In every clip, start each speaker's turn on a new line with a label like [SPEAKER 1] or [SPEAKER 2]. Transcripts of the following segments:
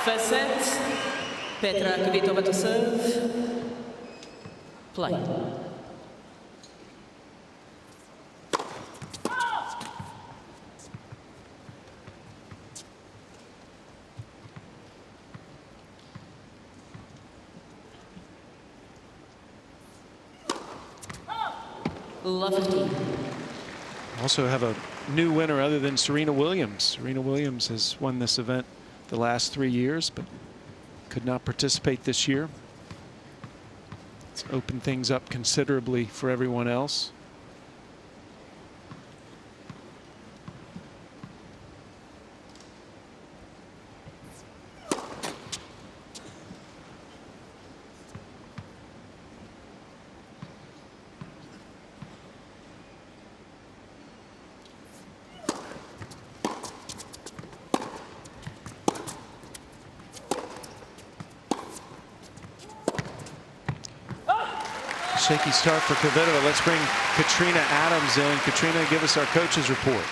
[SPEAKER 1] First set, Petra Kvitova to serve. Play. Love.
[SPEAKER 2] Also have a new winner other than Serena Williams. Serena Williams has won this event the last 3 years, but could not participate this year. It's opened things up considerably for everyone else. Shaky start for Kvitova. Let's bring Katrina Adams in. Katrina, give us our coach's report.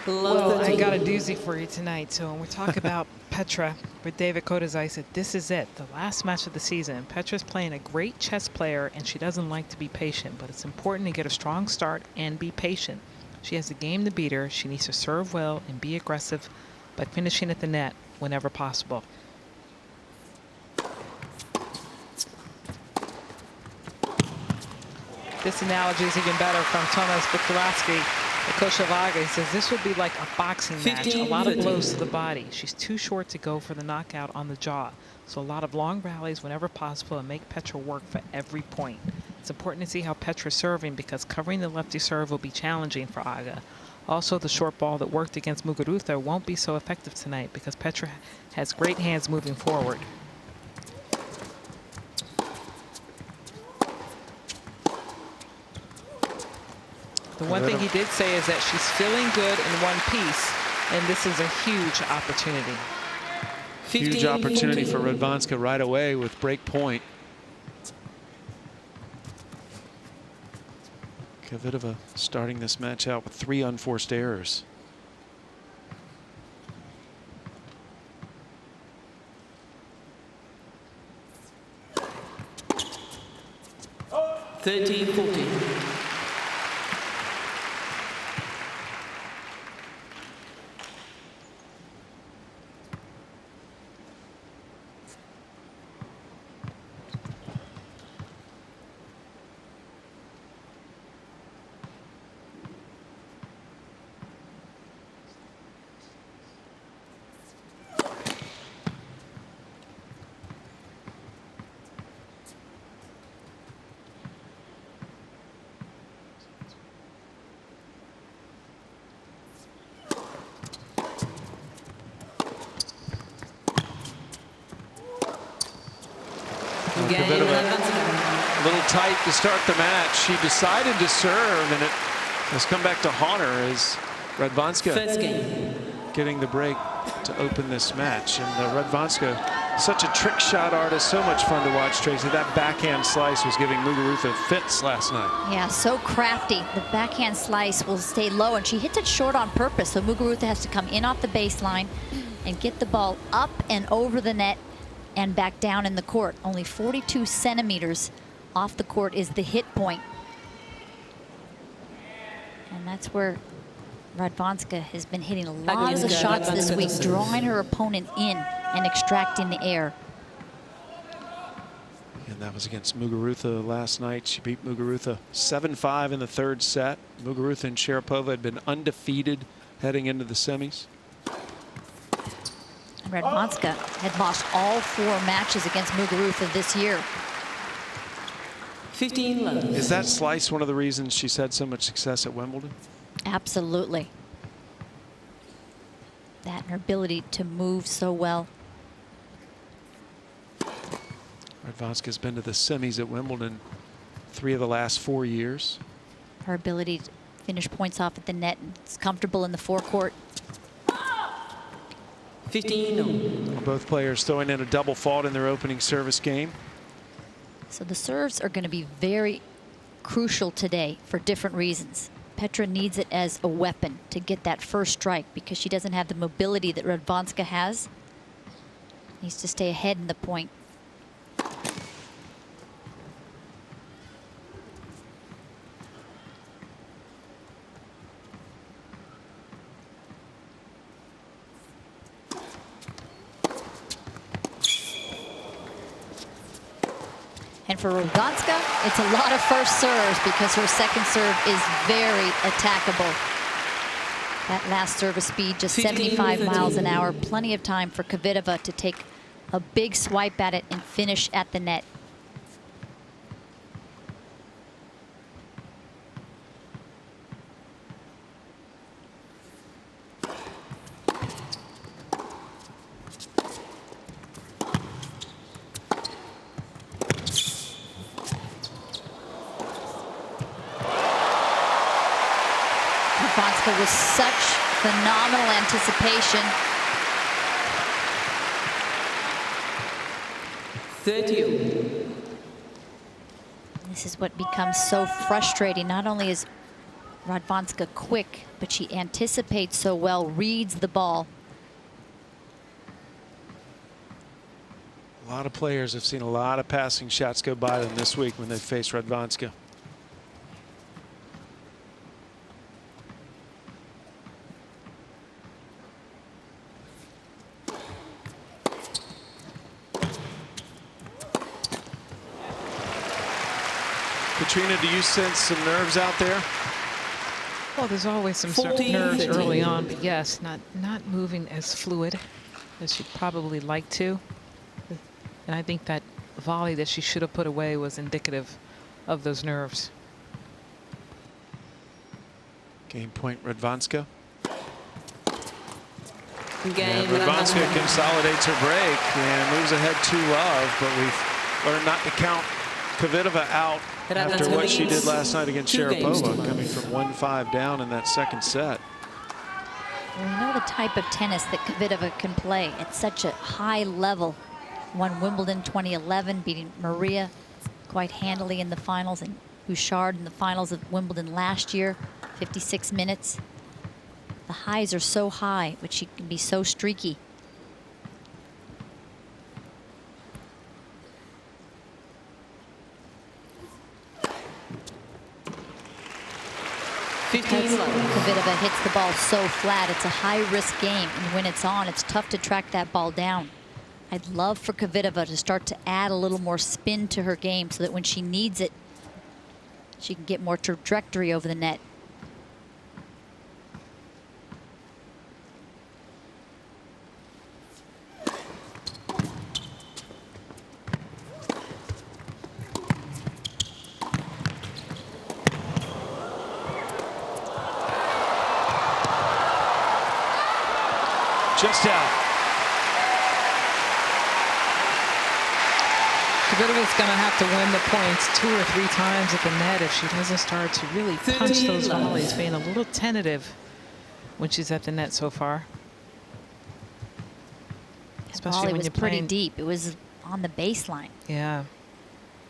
[SPEAKER 3] Well, I got a doozy for you tonight. So when we talk about Petra with David Kotazai, I said, this is it, the last match of the season. Petra's playing a great chess player, and she doesn't like to be patient, but it's important to get a strong start and be patient. She has the game to beat her. She needs to serve well and be aggressive, but finishing at the net whenever possible. This analogy is even better from Tomas Bukowski, the coach of Aga. He says this would be like a boxing match, a lot of blows to the body. She's too short to go for the knockout on the jaw. So a lot of long rallies whenever possible and make Petra work for every point. It's important to see how Petra's serving because covering the lefty serve will be challenging for Aga. Also, the short ball that worked against Muguruza won't be so effective tonight because Petra has great hands moving forward. The one thing he did say is that she's feeling good in one piece, and this is a huge opportunity.
[SPEAKER 2] Huge opportunity for Radwanska right away with break point. Kvitova starting this match out with 3 unforced errors.
[SPEAKER 1] Oh. 30-14.
[SPEAKER 2] A little tight to start the match. She decided to serve, and it has come back to haunt her as Radwanska getting the break to open this match. And Radwanska, such a trick shot artist, so much fun to watch, Tracy. That backhand slice was giving Muguruza fits last night.
[SPEAKER 4] Yeah, so crafty. The backhand slice will stay low, and she hits it short on purpose, so Muguruza has to come in off the baseline and get the ball up and over the net and back down in the court. Only 42 centimeters off the court is the hit point. And that's where Radwanska has been hitting a lot of the shots this week, drawing her opponent in and extracting the air.
[SPEAKER 2] And that was against Muguruza last night. She beat Muguruza 7-5 in the third set. Muguruza and Sharapova had been undefeated heading into the semis.
[SPEAKER 4] Radwanska had lost all 4 matches against Muguruza this year.
[SPEAKER 1] 15 love.
[SPEAKER 2] Is that slice one of the reasons she's had so much success at Wimbledon?
[SPEAKER 4] Absolutely. That and her ability to move so well.
[SPEAKER 2] Radwanska's been to the semis at Wimbledon 3 of the last 4 years.
[SPEAKER 4] Her ability to finish points off at the net, and it's comfortable in the forecourt.
[SPEAKER 1] 15.
[SPEAKER 2] Both players throwing in a double fault in their opening service game.
[SPEAKER 4] So the serves are going to be very crucial today for different reasons. Petra needs it as a weapon to get that first strike because she doesn't have the mobility that Radwanska has. Needs to stay ahead in the point. And for Radwanska, it's a lot of first serves because her second serve is very attackable. That last service speed, just 75 miles an hour. Plenty of time for Kvitova to take a big swipe at it and finish at the net. Radwanska with such phenomenal anticipation.
[SPEAKER 1] 30.
[SPEAKER 4] This is what becomes so frustrating. Not only is Radwanska quick, but she anticipates so well, reads the ball.
[SPEAKER 2] A lot of players have seen a lot of passing shots go by them this week when they face Radwanska. Katrina, do you sense some nerves out there?
[SPEAKER 3] Well, there's always some
[SPEAKER 1] 14,
[SPEAKER 3] nerves
[SPEAKER 1] 15.
[SPEAKER 3] early on, but yes, not moving as fluid as she'd probably like to. And I think that volley that she should have put away was indicative of those nerves.
[SPEAKER 2] Game point, Radwanska.
[SPEAKER 1] Game
[SPEAKER 2] Radwanska consolidates her break and moves ahead 2-love, but we've learned not to count Kvitova out after what she did last night against Sharapova, coming from 1-5 down in that second set.
[SPEAKER 4] Well, we know the type of tennis that Kvitova can play at such a high level. Won Wimbledon 2011, beating Maria quite handily in the finals, and Bouchard in the finals of Wimbledon last year, 56 minutes. The highs are so high, but she can be so streaky. Kvitova hits the ball so flat. It's a high-risk game, and when it's on, it's tough to track that ball down. I'd love for Kvitova to start to add a little more spin to her game so that when she needs it, she can get more trajectory over the net.
[SPEAKER 2] Just out.
[SPEAKER 3] Kvitova's going to have to win the points 2 or 3 times at the net if she doesn't start to really punch those volleys, being a little tentative when she's at the net so far.
[SPEAKER 4] Especially when it was pretty deep. It was on the baseline.
[SPEAKER 3] Yeah.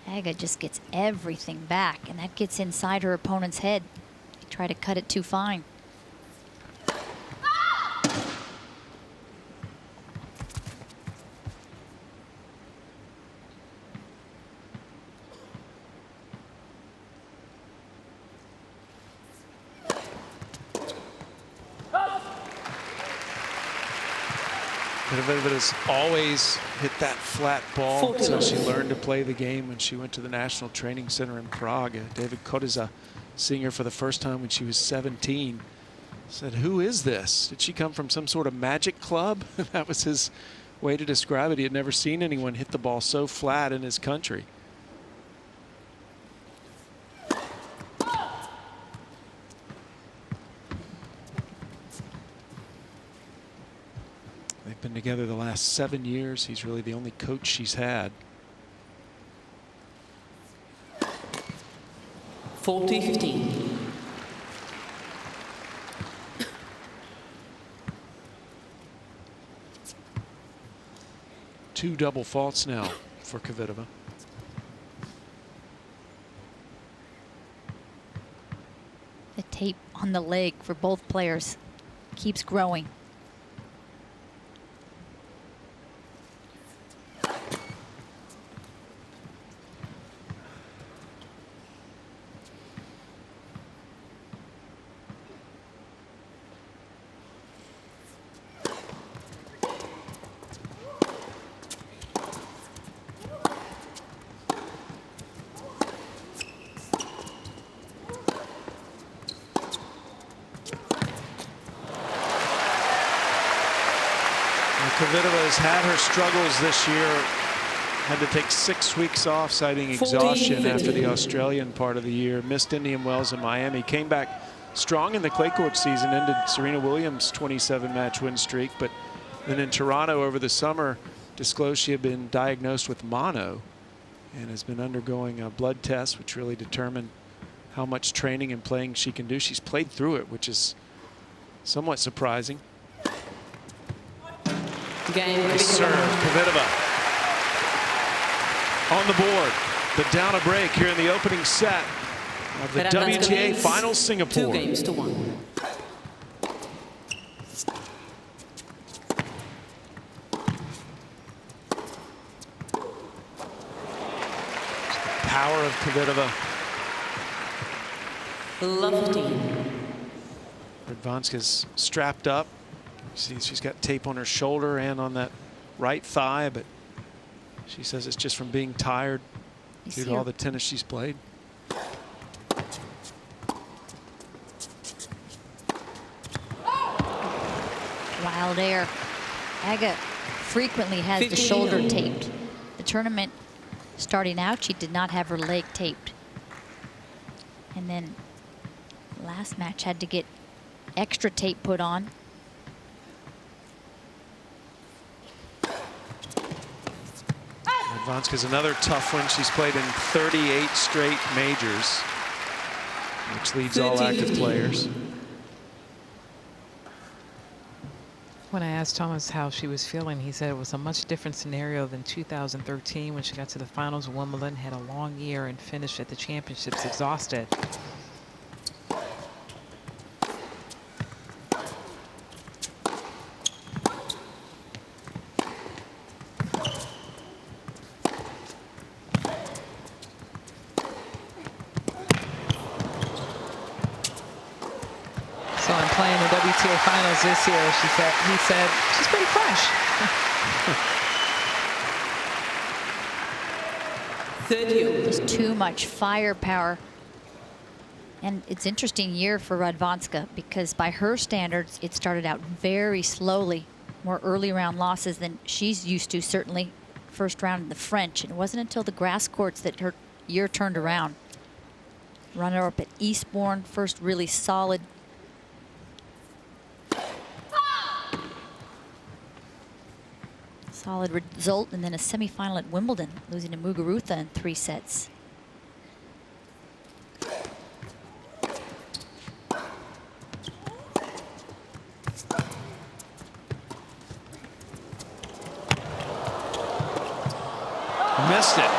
[SPEAKER 4] Aga just gets everything back, and that gets inside her opponent's head. They try to cut it too fine.
[SPEAKER 2] Kvitova has always hit that flat ball, so she learned to play the game when she went to the National Training Center in Prague. David Kotyza, seeing her for the first time when she was 17, said, "Who is this? Did she come from some sort of magic club?" That was his way to describe it. He had never seen anyone hit the ball so flat in his country. They've been together the last 7 years. He's really the only coach she's had.
[SPEAKER 1] 40-15.
[SPEAKER 2] Two double faults now for Kvitova.
[SPEAKER 4] The tape on the leg for both players keeps growing.
[SPEAKER 2] Kvitova has had her struggles this year. Had to take 6 weeks off, citing
[SPEAKER 1] 14,
[SPEAKER 2] exhaustion
[SPEAKER 1] 15.
[SPEAKER 2] after the Australian part of the year. Missed Indian Wells in Miami. Came back strong in the clay court season. Ended Serena Williams' 27-match win streak. But then in Toronto over the summer, disclosed she had been diagnosed with mono and has been undergoing a blood test, which really determined how much training and playing she can do. She's played through it, which is somewhat surprising.
[SPEAKER 1] Game.
[SPEAKER 2] Nice serve, Kvitova on the board, but down a break here in the opening set of the
[SPEAKER 1] Radwanska
[SPEAKER 2] WTA
[SPEAKER 1] leads
[SPEAKER 2] Finals Singapore.
[SPEAKER 1] 2-1.
[SPEAKER 2] Power of Kvitova.
[SPEAKER 1] Love 15.
[SPEAKER 2] Radwanska's strapped up. You see she's got tape on her shoulder and on that right thigh, but she says it's just from being tired due to all the tennis she's played.
[SPEAKER 4] Wild air. Aga frequently has the
[SPEAKER 1] 15.
[SPEAKER 4] shoulder taped. The tournament starting out, she did not have her leg taped. And then last match had to get extra tape put on.
[SPEAKER 2] Radwanska's another tough one. She's played in 38 straight majors, which leads all active players.
[SPEAKER 3] When I asked Thomas how she was feeling, he said it was a much different scenario than 2013 when she got to the finals of Wimbledon, had a long year, and finished at the championships exhausted. So I'm playing the WTA Finals this year, he said, she's pretty fresh.
[SPEAKER 1] 30.
[SPEAKER 4] Just too much firepower. And it's an interesting year for Radwanska because by her standards, it started out very slowly, more early round losses than she's used to, certainly first round in the French. And it wasn't until the grass courts that her year turned around. Runner-up at Eastbourne, first really solid. Solid result, and then a semifinal at Wimbledon, losing to Muguruza in 3 sets.
[SPEAKER 2] Missed it.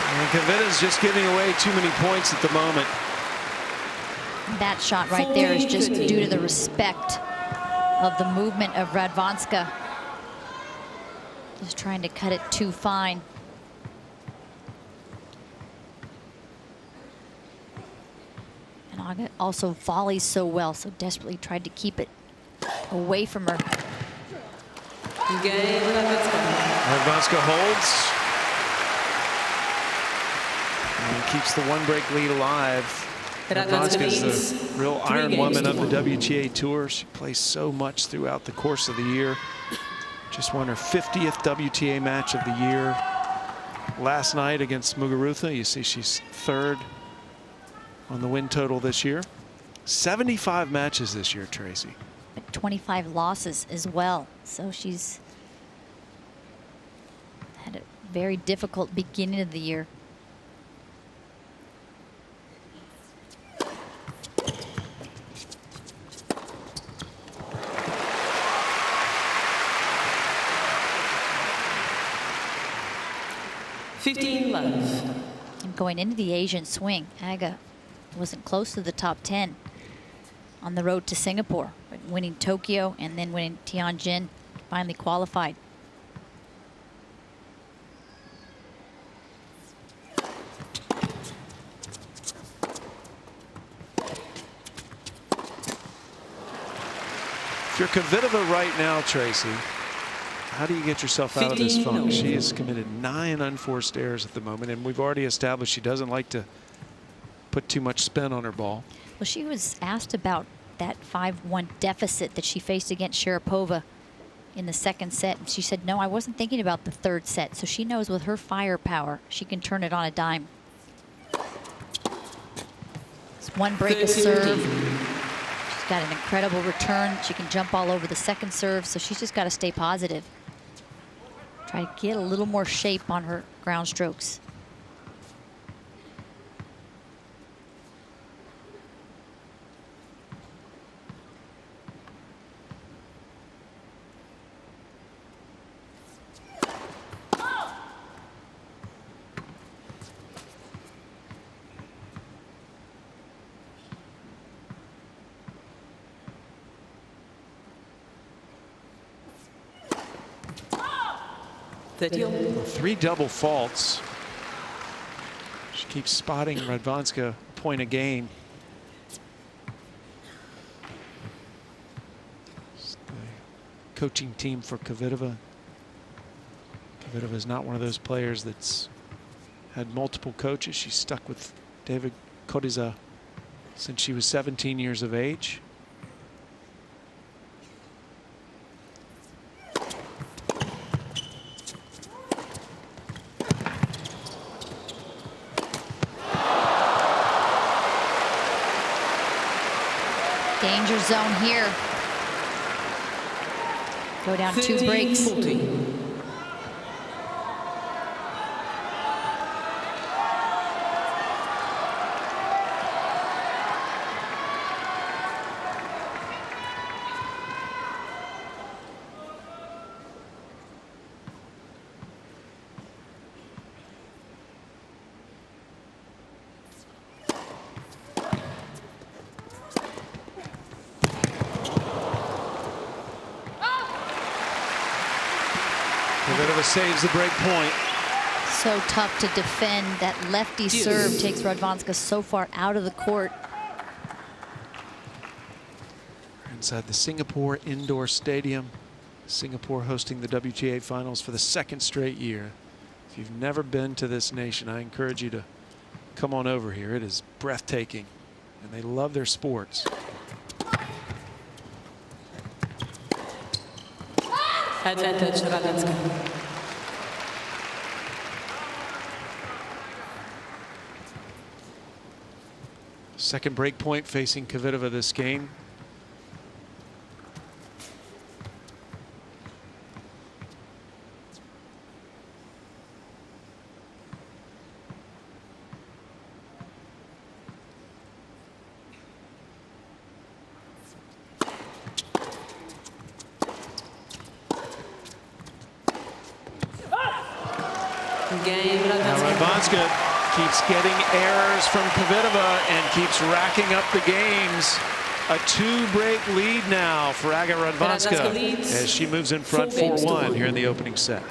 [SPEAKER 2] And Kvitova's just giving away too many points at the moment.
[SPEAKER 4] That shot right there is just due to the respect of the movement of Radwanska. Just trying to cut it too fine. And Aga also volleys so well, so desperately tried to keep it away from her.
[SPEAKER 1] Game.
[SPEAKER 2] Radwanska holds and keeps the 1-break lead alive. Radwanska is the real iron woman of the WTA Tour. She plays so much throughout the course of the year. Just won her 50th WTA match of the year last night against Muguruza. You see she's 3rd on the win total this year. 75 matches this year, Tracy.
[SPEAKER 4] But 25 losses as well. So she's had a very difficult beginning of the year. And going into the Asian swing, Aga wasn't close to the top 10 on the road to Singapore, but winning Tokyo and then winning Tianjin, finally qualified.
[SPEAKER 2] If you're Kvitova right now, Tracy, how do you get yourself out of this funk? She has committed 9 unforced errors at the moment, and we've already established she doesn't like to put too much spin on her ball.
[SPEAKER 4] Well, she was asked about that 5-1 deficit that she faced against Sharapova in the second set. And she said, no, I wasn't thinking about the third set. So she knows with her firepower, she can turn it on a dime. It's one break of serve. She's got an incredible return. She can jump all over the second serve. So she's just got to stay positive. Try to get a little more shape on her ground strokes.
[SPEAKER 2] Three double faults. She keeps spotting Radwanska a point a game. It's the coaching team for Kvitova. Kvitova is not one of those players that's had multiple coaches. She's stuck with David Kodiza since she was 17 years of age.
[SPEAKER 4] Danger zone here. Go down 2 breaks.
[SPEAKER 1] 14.
[SPEAKER 2] Kvitova saves the break point.
[SPEAKER 4] So tough to defend. That lefty serve takes Radwanska so far out of the court.
[SPEAKER 2] Inside the Singapore Indoor Stadium. Singapore hosting the WTA Finals for the 2nd straight year. If you've never been to this nation, I encourage you to come on over here. It is breathtaking, and they love their sports.
[SPEAKER 1] Advantage Radwanska.
[SPEAKER 2] Second break point facing Kvitova this game. Now Radwanska keeps getting errors from Kvitova and keeps racking up the games. A 2-break lead now for Aga Radwanska as she moves in front 4-1 here in the opening set.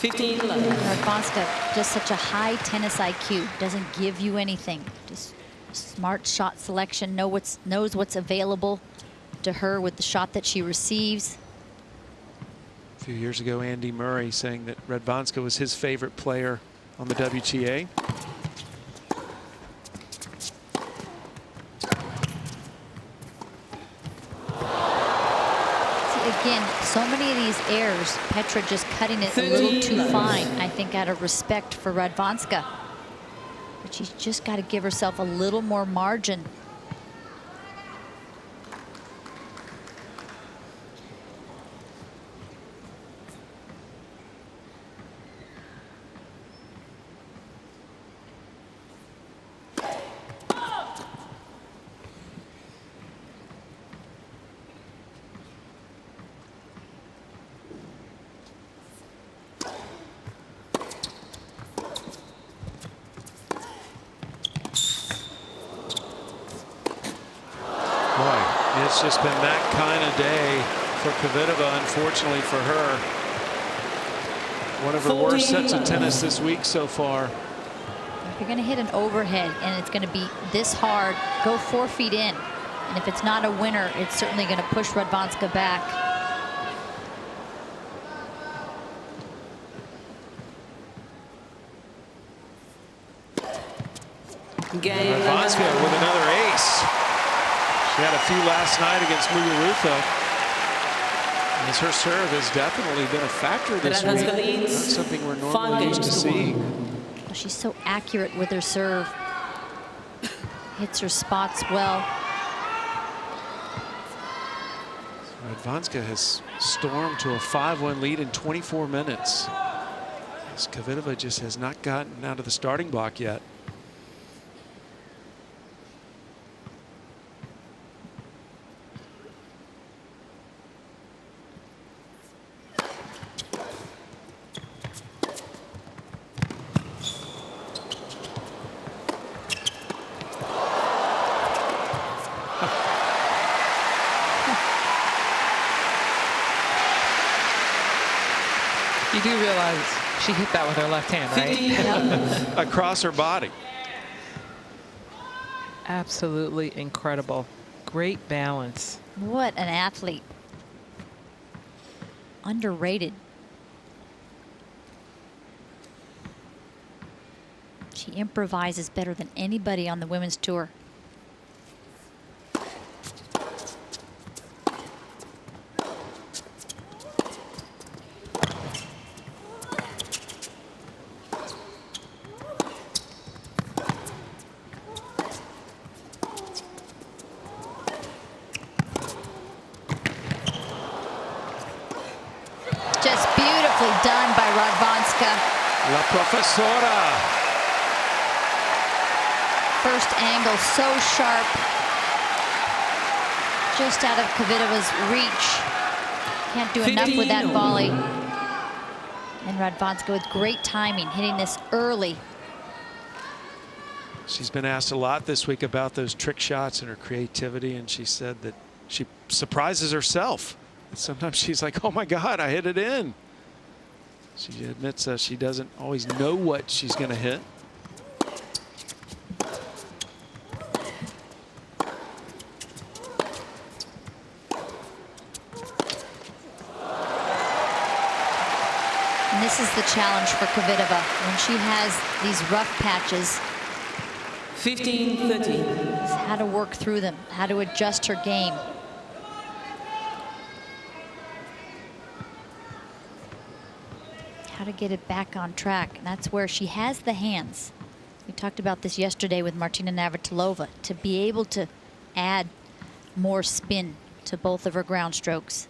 [SPEAKER 4] Radwanska, just such a high tennis IQ, doesn't give you anything. Just smart shot selection, knows what's available to her with the shot that she receives.
[SPEAKER 2] A few years ago, Andy Murray saying that Radwanska was his favorite player on the WTA.
[SPEAKER 4] See, again, so many of these errors, Petra just cutting it a little too fine, I think, out of respect for Radwanska. But she's just got to give herself a little more margin.
[SPEAKER 2] It's just been that kind of day for Kvitova, unfortunately for her. One of her worst sets of tennis this week so far.
[SPEAKER 4] If you're going to hit an overhead and it's going to be this hard, go 4 feet in. And if it's not a winner, it's certainly going to push Radwanska back.
[SPEAKER 1] Game
[SPEAKER 2] Radwanska with another ace. She had a few last night against Muguruza. As her serve has definitely been a factor this week. Not something we're normally used to seeing.
[SPEAKER 4] Well, she's so accurate with her serve. Hits her spots well.
[SPEAKER 2] Radwanska has stormed to a 5-1 lead in 24 minutes. As Kvitova just has not gotten out of the starting block yet.
[SPEAKER 3] You do realize she hit that with her left hand, right?
[SPEAKER 2] Across her body.
[SPEAKER 3] Absolutely incredible. Great balance.
[SPEAKER 4] What an athlete. Underrated. She improvises better than anybody on the women's tour. Just beautifully done by Radwanska.
[SPEAKER 2] La Profesora.
[SPEAKER 4] First angle so sharp. Just out of Kvitova's reach. Can't do enough with that volley. And Radwanska with great timing, hitting this early.
[SPEAKER 2] She's been asked a lot this week about those trick shots and her creativity, and she said that she surprises herself. Sometimes she's like, oh my God, I hit it in. She admits she doesn't always know what she's going to hit.
[SPEAKER 4] And this is the challenge for Kvitova when she has these rough patches.
[SPEAKER 1] 15-13.
[SPEAKER 4] It's how to work through them, how to adjust her game. How to get it back on track. And that's where she has the hands. We talked about this yesterday with Martina Navratilova, to be able to add more spin to both of her ground strokes.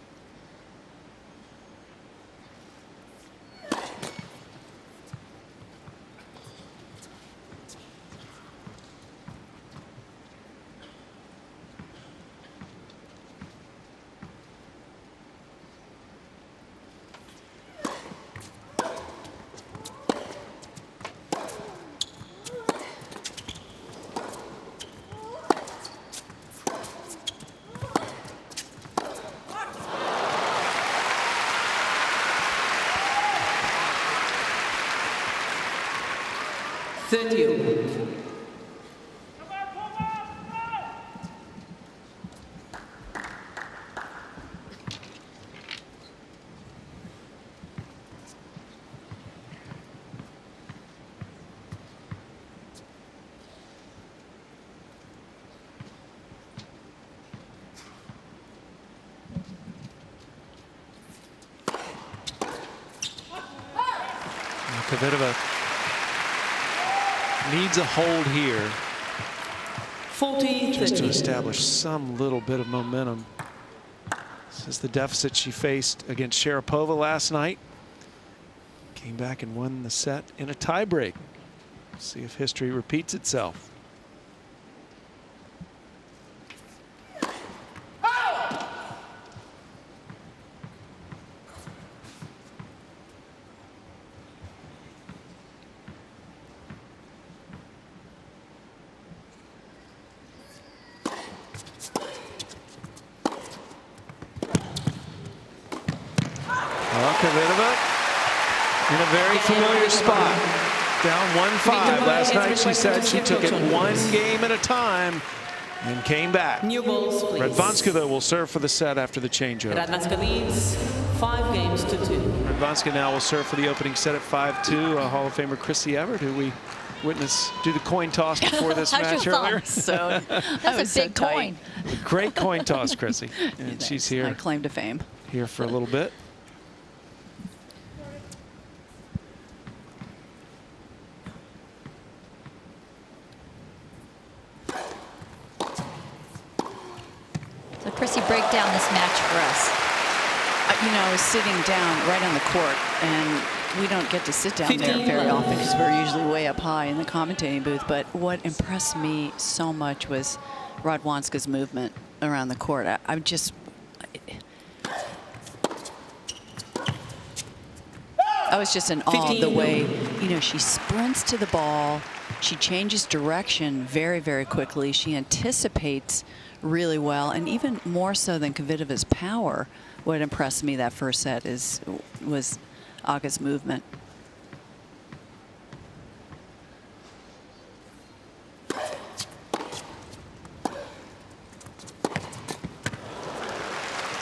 [SPEAKER 2] Kvitova needs a hold here
[SPEAKER 1] 40-30.
[SPEAKER 2] just to establish some little bit of momentum. This is the deficit she faced against Sharapova last night. Came back and won the set in a tiebreak. See if history repeats itself. Kvitova in a very familiar spot. Down 1-5. Last night she said she took it one game at a time and came back.
[SPEAKER 1] New balls, please.
[SPEAKER 2] Radwanska, though, will serve for the set after the changeover.
[SPEAKER 1] Radwanska leads 5-2.
[SPEAKER 2] Radwanska now will serve for the opening set at 5-2. Hall of Famer Chrissy Everett, who we do the coin toss before this match earlier?
[SPEAKER 4] So that's a big coin.
[SPEAKER 2] Great coin toss, Chrissy. And she's here.
[SPEAKER 5] My claim to fame.
[SPEAKER 2] Here for a little bit.
[SPEAKER 4] So Chrissy, break down this match for us.
[SPEAKER 5] You know, I was sitting down right on the court, and we don't get to sit down there very often because we're usually way up high in the commentating booth. But what impressed me so much was Radwanska's movement around the court. I was just in awe of the way, you know, she sprints to the ball. She changes direction very, very quickly. She anticipates really well, and even more so than Kvitova's power. What impressed me that first set was Aga's movement.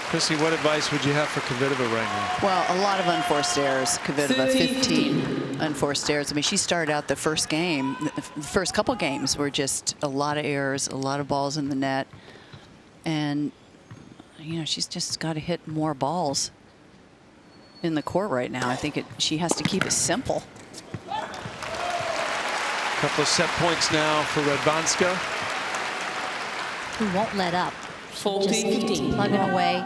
[SPEAKER 2] Chrissy, what advice would you have for Kvitova right now?
[SPEAKER 5] Well, a lot of unforced errors. Kvitova, 15 unforced errors. I mean, she started out the first game. The first couple games were just a lot of errors, a lot of balls in the net. And, you know, she's just got to hit more balls in the court right now. I think she has to keep it simple.
[SPEAKER 2] Couple of set points now for Radwanska.
[SPEAKER 4] Who won't let up.
[SPEAKER 1] 14-15.
[SPEAKER 4] Plugging away.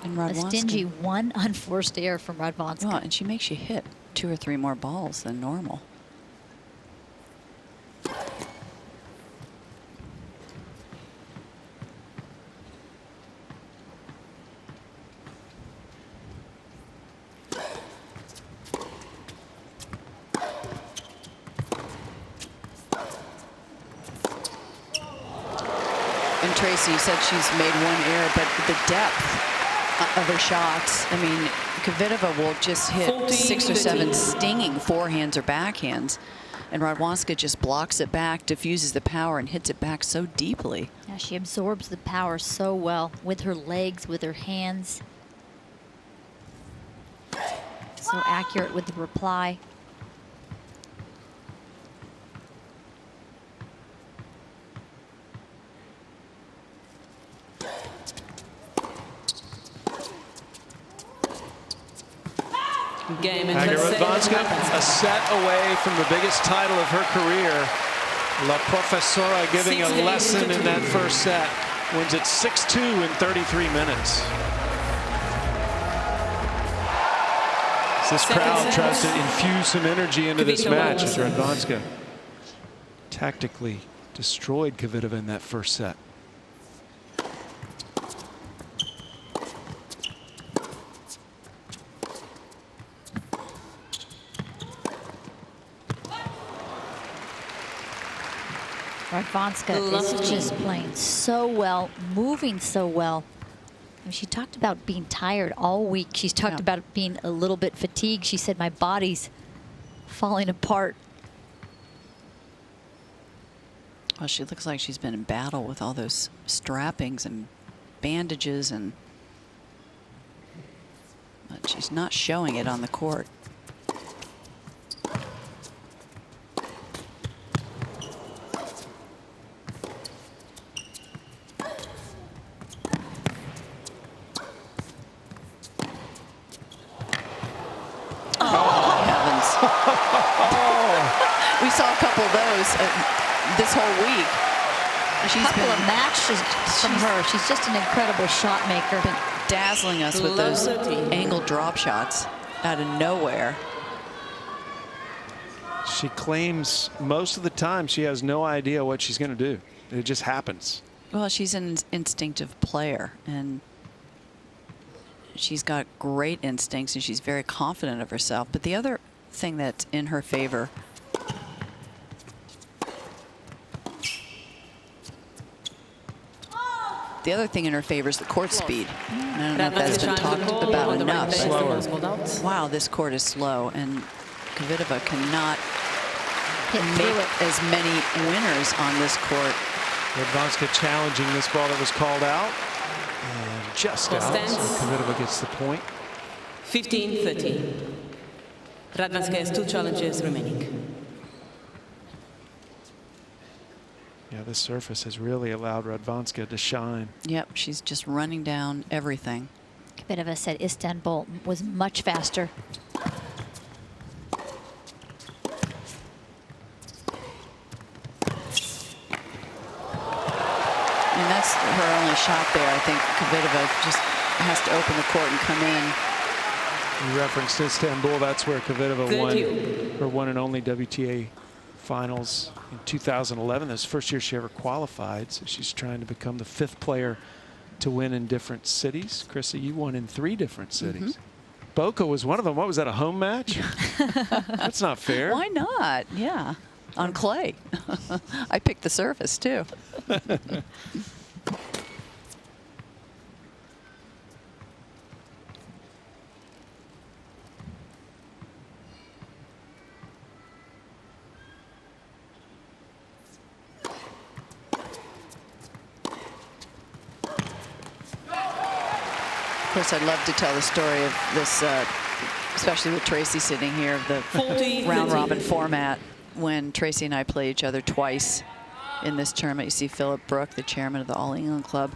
[SPEAKER 5] And
[SPEAKER 4] A
[SPEAKER 5] Radwanska,
[SPEAKER 4] stingy one unforced error from Radwanska.
[SPEAKER 5] well, and she makes you hit 2 or 3 more balls than normal. And Tracy, you said she's made 1 error, but the depth of her shots. I mean, Kvitova will just hit 6 or 7 stinging forehands or backhands, and Radwanska just blocks it back, diffuses the power, and hits it back so deeply.
[SPEAKER 4] Yeah, she absorbs the power so well with her legs, with her hands. So accurate with the reply.
[SPEAKER 1] Game in
[SPEAKER 2] Agnieszka
[SPEAKER 1] the
[SPEAKER 2] Radwanska, a set away from the biggest title of her career. La Professora giving a lesson in that first set. Wins it 6-2 in 33 minutes. As this crowd tries to infuse some energy into this match as Radwanska tactically destroyed Kvitova in that first set.
[SPEAKER 4] Radwanska is just playing so well, moving so well. And she talked about being tired all week. She's talked about being a little bit fatigued. She said, my body's falling apart.
[SPEAKER 5] Well, she looks like she's been in battle with all those strappings and bandages, but she's not showing it on the court. We saw a couple of those this whole week.
[SPEAKER 4] She's a couple of matches from her. She's just an incredible shot maker.
[SPEAKER 5] Been dazzling us with those angled drop shots out of nowhere.
[SPEAKER 2] She claims most of the time she has no idea what she's going to do. It just happens.
[SPEAKER 5] Well, she's an instinctive player, and she's got great instincts, and she's very confident of herself. But the other thing that's in her favor is the court speed. I don't know if that's been talked about enough. But wow, this court is slow, and Kvitova cannot make as many winners on this court.
[SPEAKER 2] Radwanska challenging this ball that was called out. And just out, so Kvitova gets the point.
[SPEAKER 1] 15-13. Radwanska has 2 challenges remaining.
[SPEAKER 2] Yeah, this surface has really allowed Radwanska to shine.
[SPEAKER 5] Yep, she's just running down everything.
[SPEAKER 4] Kvitova said Istanbul was much faster.
[SPEAKER 5] And that's her only shot there. I think Kvitova just has to open the court and come in.
[SPEAKER 2] You referenced Istanbul. That's where Kvitova
[SPEAKER 1] Thank
[SPEAKER 2] won
[SPEAKER 1] you.
[SPEAKER 2] her one and only WTA Finals in 2011. That's the first year she ever qualified. So she's trying to become the 5th player to win in different cities. Chrissy, you won in 3 different cities. Boca was one of them. What was that, a home match? That's not fair.
[SPEAKER 5] Why not? Yeah, on clay. I picked the surface too. Of course, I'd love to tell the story of this, especially with Tracy sitting here, of the round robin format when Tracy and I played each other twice in this tournament. You see Philip Brook, the chairman of the All England Club.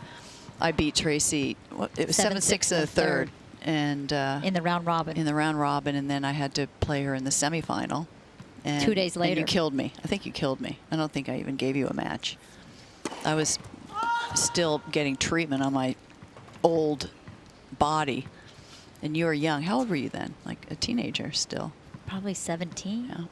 [SPEAKER 5] I beat Tracy. It was 7-6 in the third, and
[SPEAKER 4] in the round robin.
[SPEAKER 5] In the round robin, and then I had to play her in the semifinal. And
[SPEAKER 4] 2 days later,
[SPEAKER 5] and you killed me. I think you killed me. I don't think I even gave you a match. I was still getting treatment on my old body, and you were young. How old were you then? Like a teenager still?
[SPEAKER 4] Probably 17.
[SPEAKER 5] Yeah.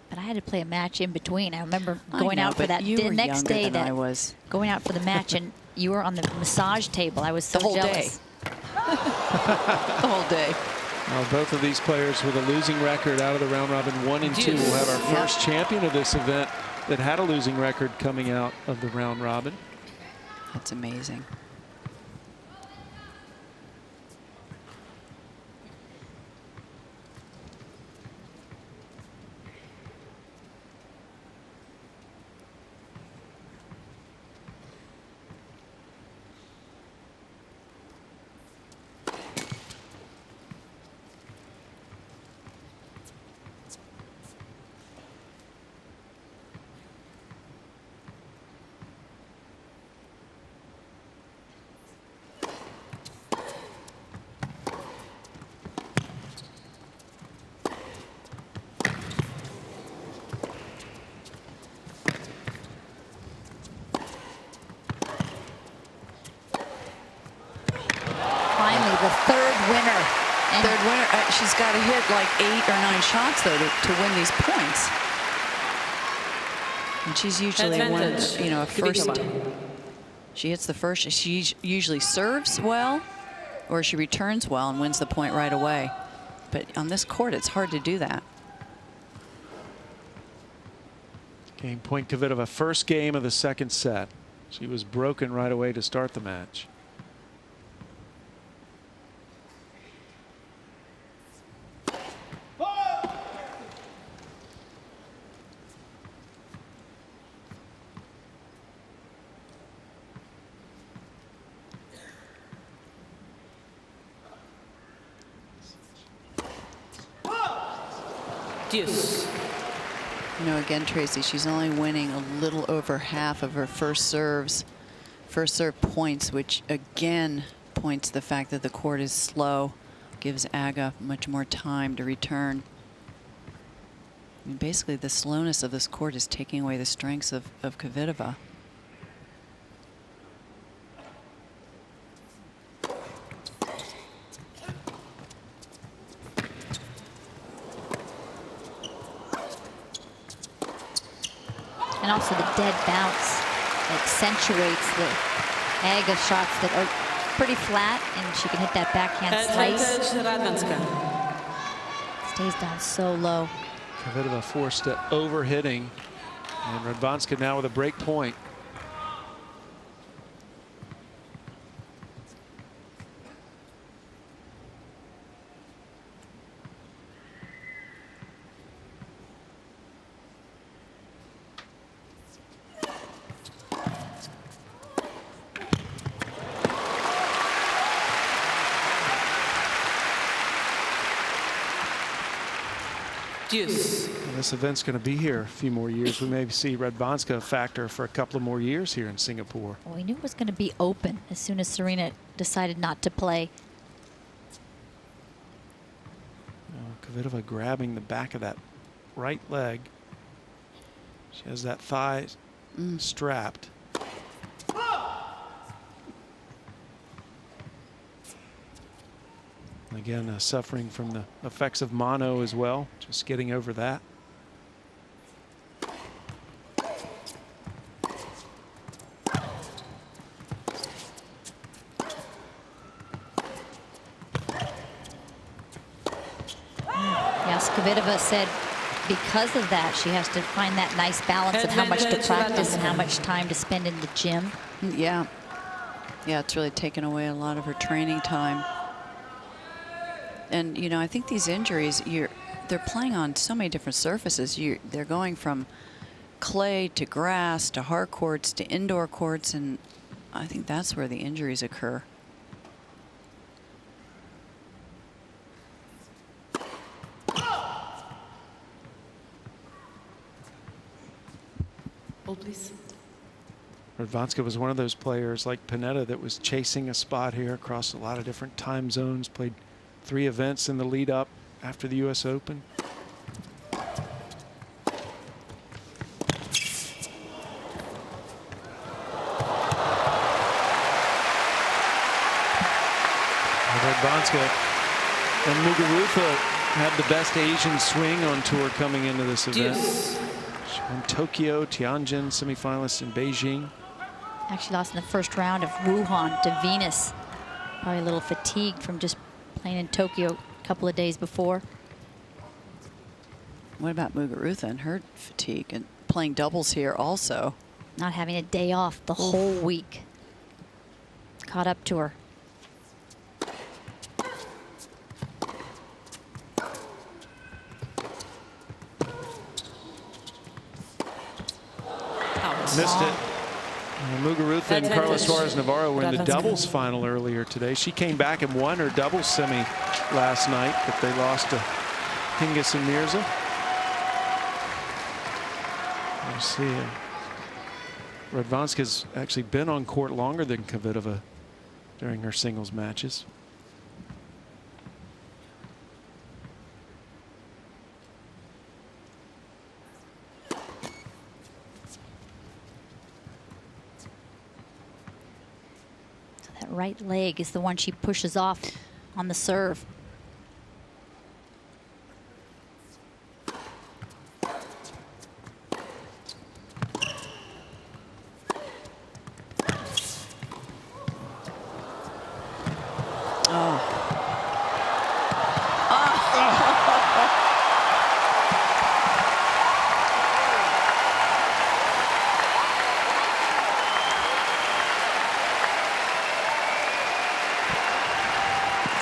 [SPEAKER 4] But I had to play a match in between. I remember going out for
[SPEAKER 5] but
[SPEAKER 4] that
[SPEAKER 5] you were
[SPEAKER 4] next
[SPEAKER 5] younger
[SPEAKER 4] day.
[SPEAKER 5] than
[SPEAKER 4] That
[SPEAKER 5] I was.
[SPEAKER 4] going out for the match, and you were on the massage table. I was so
[SPEAKER 5] The whole
[SPEAKER 4] jealous.
[SPEAKER 5] day. The whole day.
[SPEAKER 2] Well, both of these players with a losing record out of the round robin 1 and 2. We'll have our first champion of this event that had a losing record coming out of the round robin.
[SPEAKER 5] That's amazing.
[SPEAKER 4] Finally, the third winner. And
[SPEAKER 5] Third winner. She's got to hit like 8 or 9 shots though to win these points. And she's usually one,
[SPEAKER 1] Advantage.
[SPEAKER 5] you know, a first.
[SPEAKER 1] Kvitova.
[SPEAKER 5] She hits the first. She usually serves well, or she returns well and wins the point right away. But on this court, it's hard to do that.
[SPEAKER 2] Game point Kvitova, first game of the second set. She was broken right away to start the match.
[SPEAKER 1] Deuce.
[SPEAKER 5] You know, again, Tracy, she's only winning a little over half of her first serve points, which again points to the fact that the court is slow, gives Aga much more time to return. I mean, basically, the slowness of this court is taking away the strengths of Kvitova.
[SPEAKER 4] And also the dead bounce accentuates the Aga shots that are pretty flat, and she can hit that backhand slice.
[SPEAKER 1] Advantage Radwanska.
[SPEAKER 4] Stays down so low.
[SPEAKER 2] Kvitova forced to overhitting, and Radwanska now with a break point.
[SPEAKER 1] Deuce.
[SPEAKER 2] This event's going to be here a few more years. We may see Radwanska a factor for a couple of more years here in Singapore.
[SPEAKER 4] Well, we knew it was going to be open as soon as Serena decided not to play.
[SPEAKER 2] Kvitova grabbing the back of that right leg. She has that thigh strapped. And again, suffering from the effects of mono as well, just getting over that.
[SPEAKER 4] Yes, Kvitova said because of that, she has to find that nice balance of how much to practice and how much time to spend in the gym.
[SPEAKER 5] Yeah. Yeah, it's really taken away a lot of her training time. And, you know, I think these injuries, they're playing on so many different surfaces. They're going from clay to grass to hard courts to indoor courts, and I think that's where the injuries occur.
[SPEAKER 1] Hold, please.
[SPEAKER 2] Radwanska was one of those players like Panetta that was chasing a spot here across a lot of different time zones, played 3 events in the lead up after the US Open. Radwanska and Muguruza had the best Asian swing on tour coming into this event. She won Tokyo, Tianjin, semifinalist in Beijing.
[SPEAKER 4] Actually lost in the first round of Wuhan to Venus. Probably a little fatigued from just playing in Tokyo a couple of days before.
[SPEAKER 5] What about Muguruza and her fatigue and playing doubles here also?
[SPEAKER 4] Not having a day off the whole week. Caught up to her.
[SPEAKER 2] Missed it. Muguruza and Carlos Suarez Navarro were in the doubles final earlier today. She came back and won her doubles semi last night, but they lost to Hingis and Mirza. Let's see. Radwanska's actually been on court longer than Kvitova during her singles matches.
[SPEAKER 4] Right leg is the one she pushes off on the serve.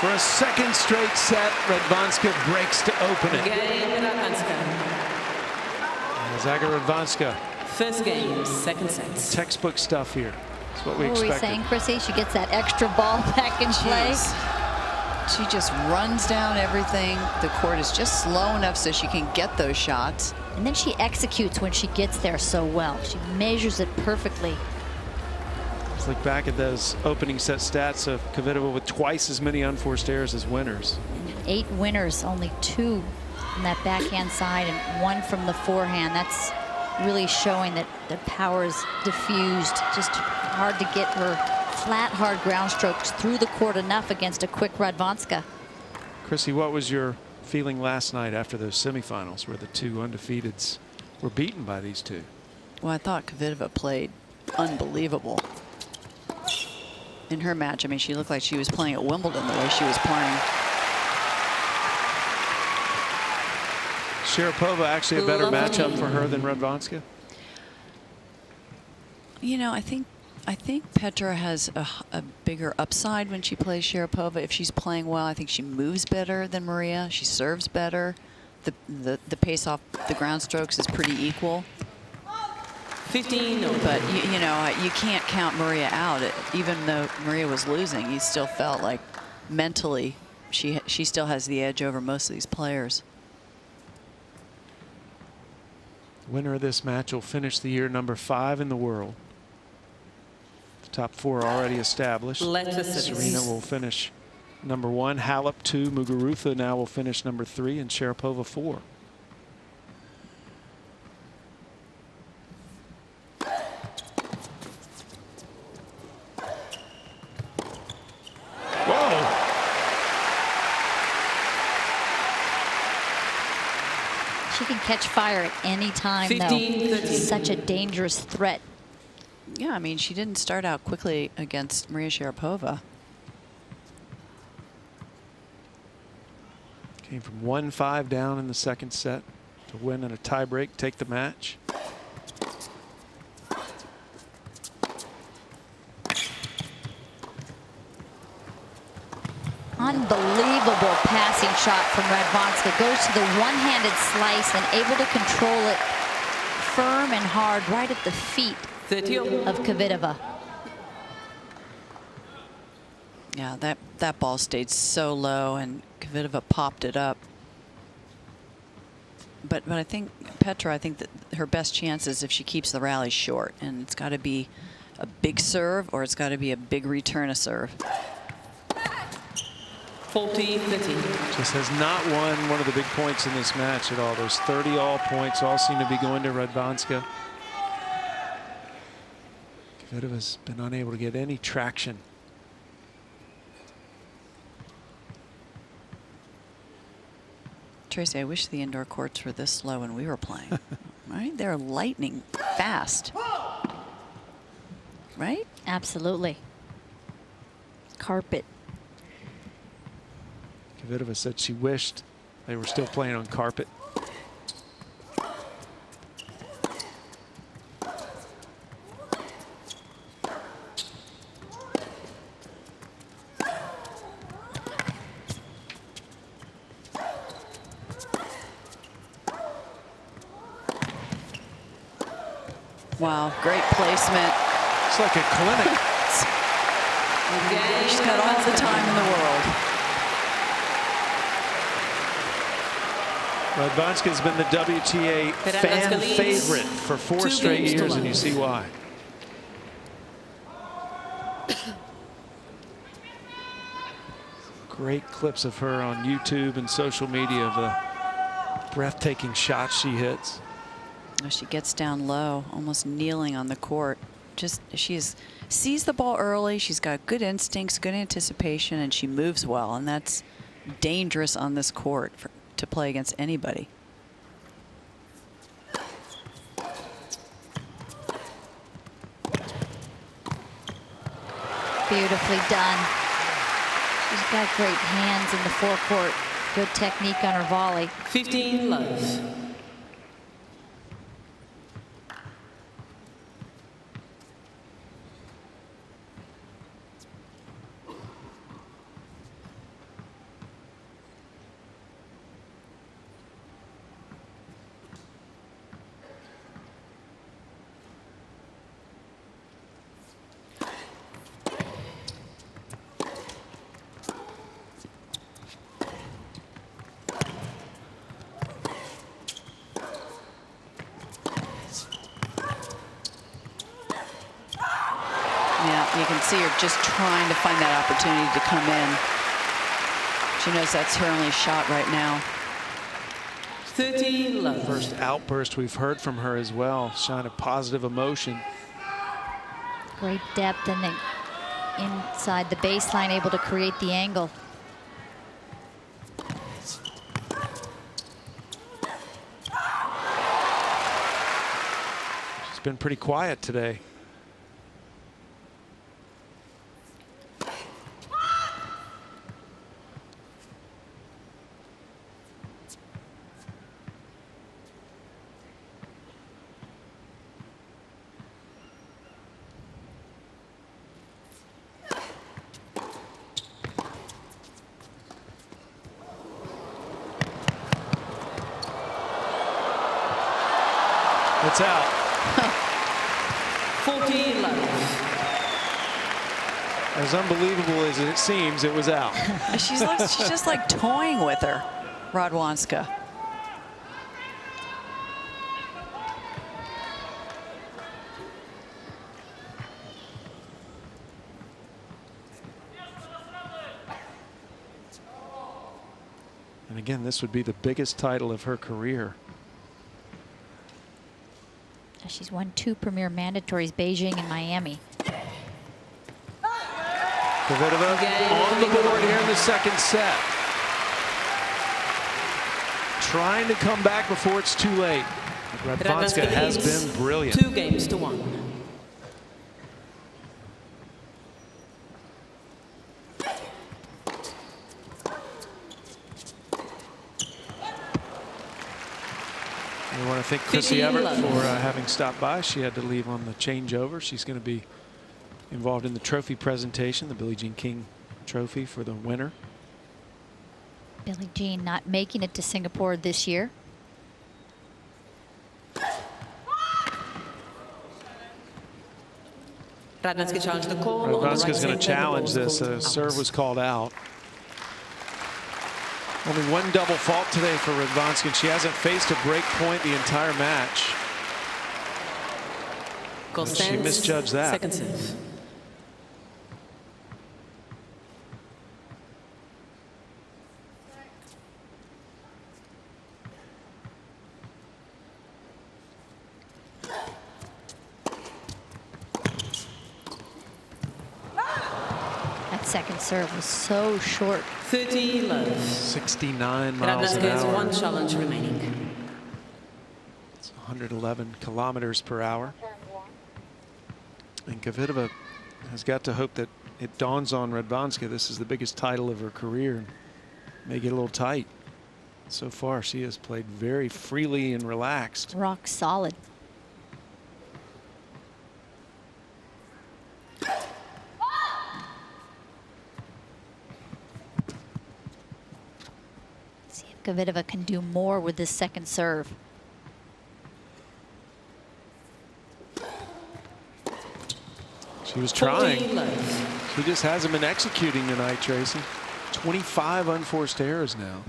[SPEAKER 2] For a second straight set, Radwanska breaks to open it.
[SPEAKER 1] Game Radwanska.
[SPEAKER 2] Zaga Radwanska.
[SPEAKER 1] First game, second set.
[SPEAKER 2] Textbook stuff here. That's what we
[SPEAKER 4] What were
[SPEAKER 2] expected.
[SPEAKER 4] we saying, Chrissy? She gets that extra ball back in play.
[SPEAKER 5] She just runs down everything. The court is just slow enough so she can get those shots.
[SPEAKER 4] And then she executes when she gets there so well. She measures it perfectly.
[SPEAKER 2] Let's look back at those opening set stats of Kvitova with twice as many unforced errors as winners.
[SPEAKER 4] 8 winners, only 2 from that backhand side and 1 from the forehand. That's really showing that the power is diffused. Just hard to get her flat, hard ground strokes through the court enough against a quick Radwanska.
[SPEAKER 2] Chrissy, what was your feeling last night after those semifinals where the 2 undefeateds were beaten by these 2?
[SPEAKER 5] Well, I thought Kvitova played unbelievable in her match. I mean, she looked like she was playing at Wimbledon the way she was playing.
[SPEAKER 2] Sharapova actually a better matchup for her than Radwanska?
[SPEAKER 5] You know, I think Petra has a bigger upside when she plays Sharapova. If she's playing well, I think she moves better than Maria. She serves better. The pace off the ground strokes is pretty equal.
[SPEAKER 1] 15.
[SPEAKER 5] But you know, you can't count Maria out. Even though Maria was losing, you still felt like mentally she still has the edge over most of these players.
[SPEAKER 2] Winner of this match will finish the year number 5 in the world. The top 4 already established. Serena will finish number 1, Halep 2, Muguruza now will finish number 3, and Sharapova 4.
[SPEAKER 4] She can catch fire at any time,
[SPEAKER 1] 15,
[SPEAKER 4] though.
[SPEAKER 1] 13.
[SPEAKER 4] Such a dangerous threat.
[SPEAKER 5] Yeah, I mean, she didn't start out quickly against Maria Sharapova.
[SPEAKER 2] Came from 1-5 down in the second set to win in a tiebreak, take the match.
[SPEAKER 4] Unbelievable passing shot from Radwanska. Goes to the one-handed slice and able to control it firm and hard right at the feet
[SPEAKER 1] 30.
[SPEAKER 4] of Kvitova.
[SPEAKER 5] Yeah, that ball stayed so low, and Kvitova popped it up. But I think Petra, I think that her best chance is if she keeps the rally short, and it's got to be a big serve or it's got to be a big return of serve.
[SPEAKER 1] 40, 30.
[SPEAKER 2] Just has not won one of the big points in this match at all. Those 30 all points all seem to be going to Radwanska. Kvitova's been unable to get any traction.
[SPEAKER 5] Tracy, I wish the indoor courts were this slow when we were playing. Right? They're lightning fast. Right?
[SPEAKER 4] Absolutely. Carpet.
[SPEAKER 2] Kvitova said she wished they were still playing on carpet.
[SPEAKER 5] Wow, great placement.
[SPEAKER 2] It's like a clinic.
[SPEAKER 5] She's got all the time in the world.
[SPEAKER 2] Radwanska's been the WTA fan favorite for 4 straight years, and you see why. Great clips of her on YouTube and social media of the breathtaking shots she hits.
[SPEAKER 5] She gets down low, almost kneeling on the court. She sees the ball early. She's got good instincts, good anticipation, and she moves well. And that's dangerous on this court to play against anybody.
[SPEAKER 4] Beautifully done. She's got great hands in the forecourt. Good technique on her volley.
[SPEAKER 1] 15 love.
[SPEAKER 5] You can see her just trying to find that opportunity to come in. She knows that's her only shot right now.
[SPEAKER 1] 30 love.
[SPEAKER 2] First outburst we've heard from her as well. Shine of positive emotion.
[SPEAKER 4] Great depth and then inside the baseline, able to create the angle.
[SPEAKER 2] She's been pretty quiet today. It's out.
[SPEAKER 1] 40 love.
[SPEAKER 2] As unbelievable as it seems, it was out.
[SPEAKER 5] She's just like toying with her, Radwanska.
[SPEAKER 2] And again, this would be the biggest title of her career.
[SPEAKER 4] She's won 2 premier mandatories, Beijing and Miami.
[SPEAKER 2] Kvitova on the board here in the second set. Trying to come back before it's too late. Radwanska has been brilliant.
[SPEAKER 1] 2-1.
[SPEAKER 2] We want to thank Chrissy Everett for having stopped by. She had to leave on the changeover. She's going to be involved in the trophy presentation, the Billie Jean King Trophy for the winner.
[SPEAKER 4] Billie Jean not making it to Singapore this year.
[SPEAKER 1] Radwanska's
[SPEAKER 2] going to challenge this. Serve was called out. Only one double fault today for Radwanska, and she hasn't faced a break point the entire match. She misjudged that.
[SPEAKER 1] Second serve.
[SPEAKER 4] Second serve was so short.
[SPEAKER 1] 30 love.
[SPEAKER 2] 69 miles an
[SPEAKER 1] Radwanska has
[SPEAKER 2] hour.
[SPEAKER 1] 1 challenge remaining.
[SPEAKER 2] It's 111 kilometers per hour. And Kvitova has got to hope that it dawns on Radwanska this is the biggest title of her career and may get a little tight. So far, she has played very freely and relaxed.
[SPEAKER 4] Rock solid. Kvitova can do more with this second serve.
[SPEAKER 2] She was trying. She just hasn't been executing tonight, Tracy. 25 unforced errors now.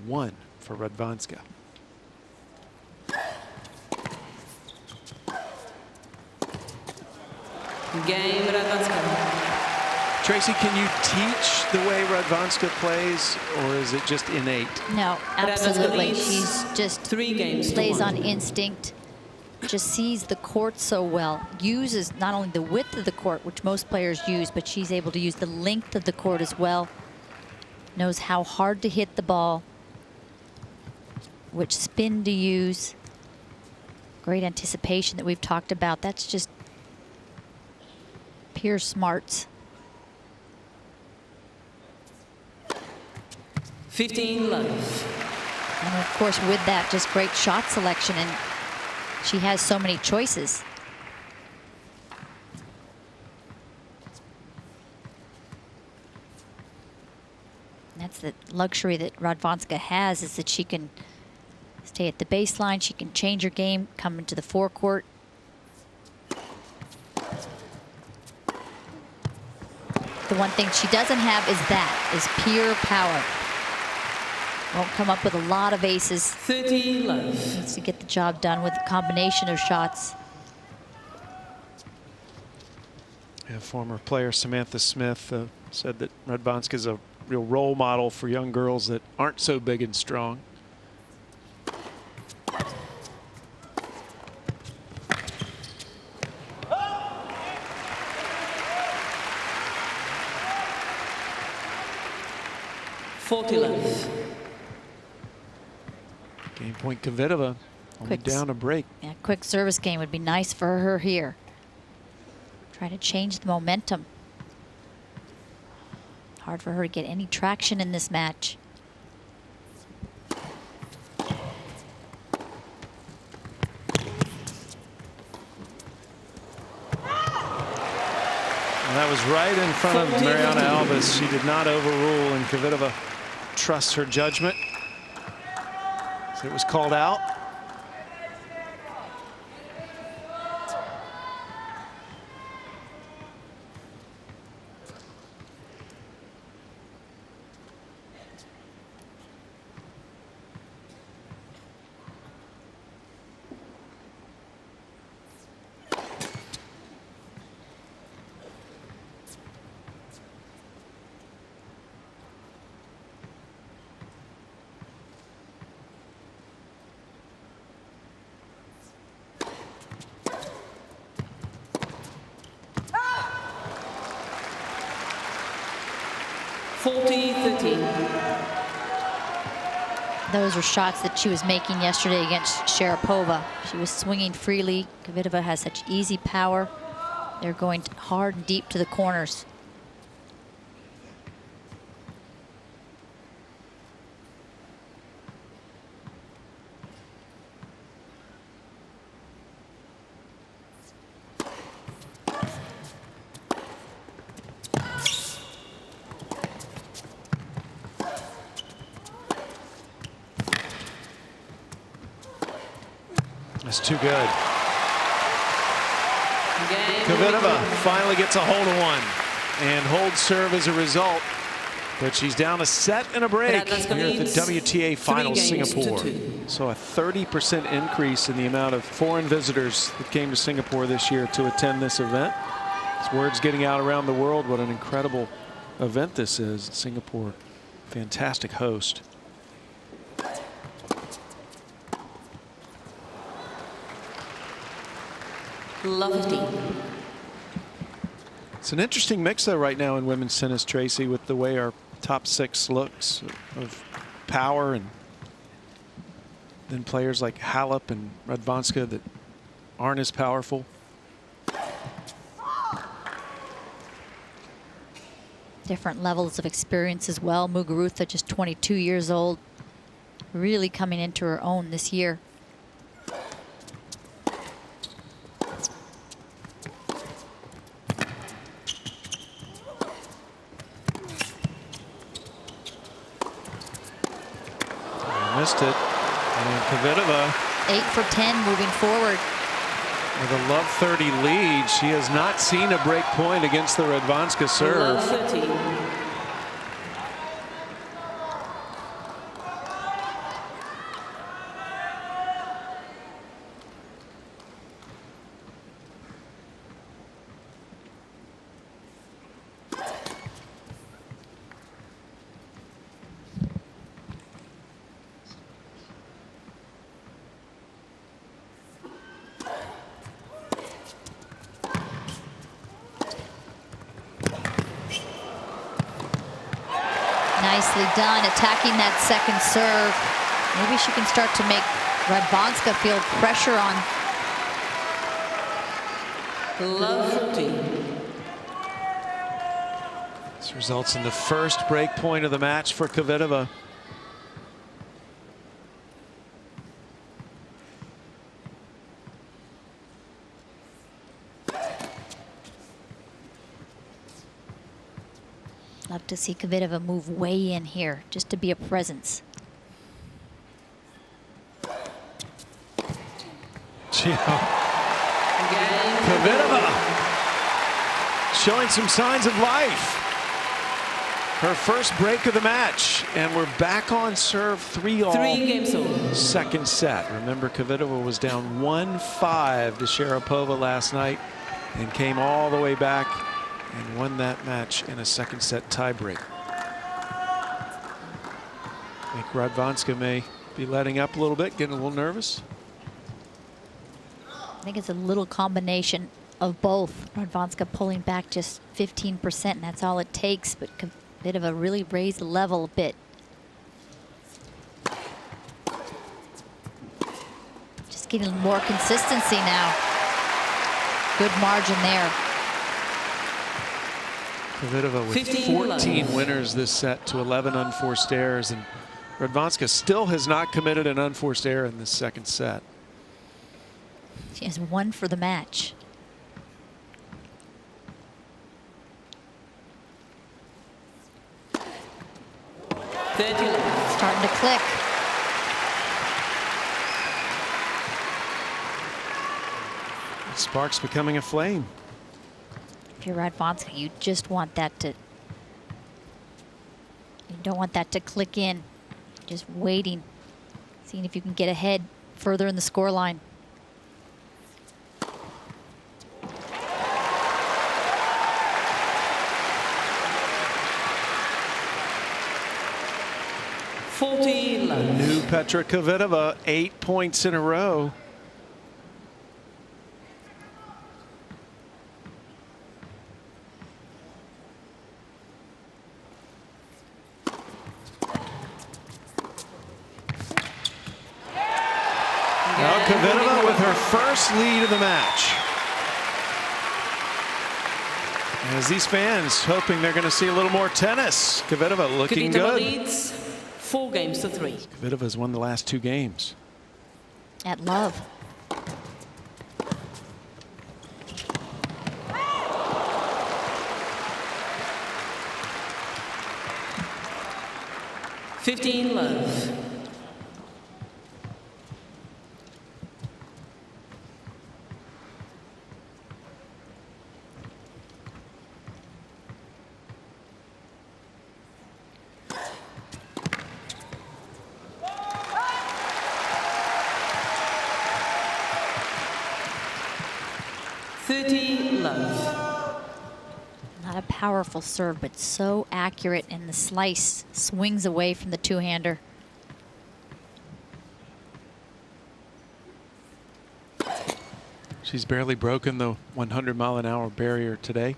[SPEAKER 2] One for Radwanska.
[SPEAKER 1] Game Radwanska.
[SPEAKER 2] Tracy, can you teach the way Radwanska plays, or is it just innate?
[SPEAKER 4] No, absolutely. She's just
[SPEAKER 1] 3 games
[SPEAKER 4] plays on instinct, just sees the court so well, uses not only the width of the court, which most players use, but she's able to use the length of the court as well, knows how hard to hit the ball, which spin to use, great anticipation that we've talked about. That's just pure smarts.
[SPEAKER 1] 15 love.
[SPEAKER 4] And of course, with that, just great shot selection, and she has so many choices. And that's the luxury that Radwanska has, is that she can stay at the baseline, she can change her game, come into the forecourt. The one thing she doesn't have is pure power. Won't come up with a lot of aces.
[SPEAKER 1] 30 love.
[SPEAKER 4] Needs to get the job done with a combination of shots.
[SPEAKER 2] Yeah, former player Samantha Smith said that Radwanska is a real role model for young girls that aren't so big and strong. Game point Kvitova, only down a break.
[SPEAKER 4] Yeah, quick service game would be nice for her here. Try to change the momentum. Hard for her to get any traction in this match.
[SPEAKER 2] And that was right in front of Mariana Alves. She did not overrule, and Kvitova trusts her judgment. So it was called out.
[SPEAKER 1] 40-13.
[SPEAKER 4] Those are shots that she was making yesterday against Sharapova. She was swinging freely. Kvitova has such easy power. They're going hard and deep to the corners.
[SPEAKER 2] That's too good. Kvitova finally gets a hold of one and holds serve as a result. But she's down a set and a break here at the WTA Finals Singapore. So a 30% increase in the amount of foreign visitors that came to Singapore this year to attend this event. As word's getting out around the world what an incredible event this is. Singapore, fantastic host. It's an interesting mix though right now in women's tennis, Tracy, with the way our top 6 looks of power, and then players like Halep and Radwanska that aren't as powerful.
[SPEAKER 4] Different levels of experience as well. Muguruza, just 22 years old, really coming into her own this year.
[SPEAKER 2] Missed it. And Kvitova,
[SPEAKER 4] 8 for 10 moving forward.
[SPEAKER 2] with a love 30 lead. She has not seen a break point against the Radwanska serve.
[SPEAKER 1] Love 30.
[SPEAKER 4] Nicely done, attacking that second serve. Maybe she can start to make Radwanska feel pressure on.
[SPEAKER 1] Love 40.
[SPEAKER 2] This results in the first break point of the match for Kvitova.
[SPEAKER 4] Love to see Kvitova move way in here, just to be a presence.
[SPEAKER 2] Kvitova showing some signs of life. Her first break of the match, and we're back on serve 3-all.
[SPEAKER 1] 3 games all.
[SPEAKER 2] Second set. Remember, Kvitova was down 1-5 to Sharapova last night and came all the way back and won that match in a second set tiebreak. I think Radwanska may be letting up a little bit, getting a little nervous.
[SPEAKER 4] I think it's a little combination of both. Radwanska pulling back just 15%, and that's all it takes, but Kvitova really raised the level a bit. Just getting more consistency now. Good margin there.
[SPEAKER 2] Kvitova with 14 winners this set to 11 unforced errors, and Radwanska still has not committed an unforced error in this second set.
[SPEAKER 4] She has 1 for the match. Starting to click.
[SPEAKER 2] Sparks becoming a flame.
[SPEAKER 4] If you're Radwanska, you just want that to, you don't want that to click in. Just waiting, seeing if you can get ahead further in the scoreline.
[SPEAKER 2] New Petra Kvitova, 8 points in a row. Now Kvitova with her first lead of the match. As these fans hoping they're going to see a little more tennis. Kvitova looking
[SPEAKER 1] Kvitova
[SPEAKER 2] good.
[SPEAKER 1] leads 4-3.
[SPEAKER 2] Kvitova has won the last 2 games.
[SPEAKER 4] At love.
[SPEAKER 1] Love. Love.
[SPEAKER 4] Not a powerful serve, but so accurate, and the slice swings away from the two-hander.
[SPEAKER 2] She's barely broken the 100-mile-an-hour barrier today.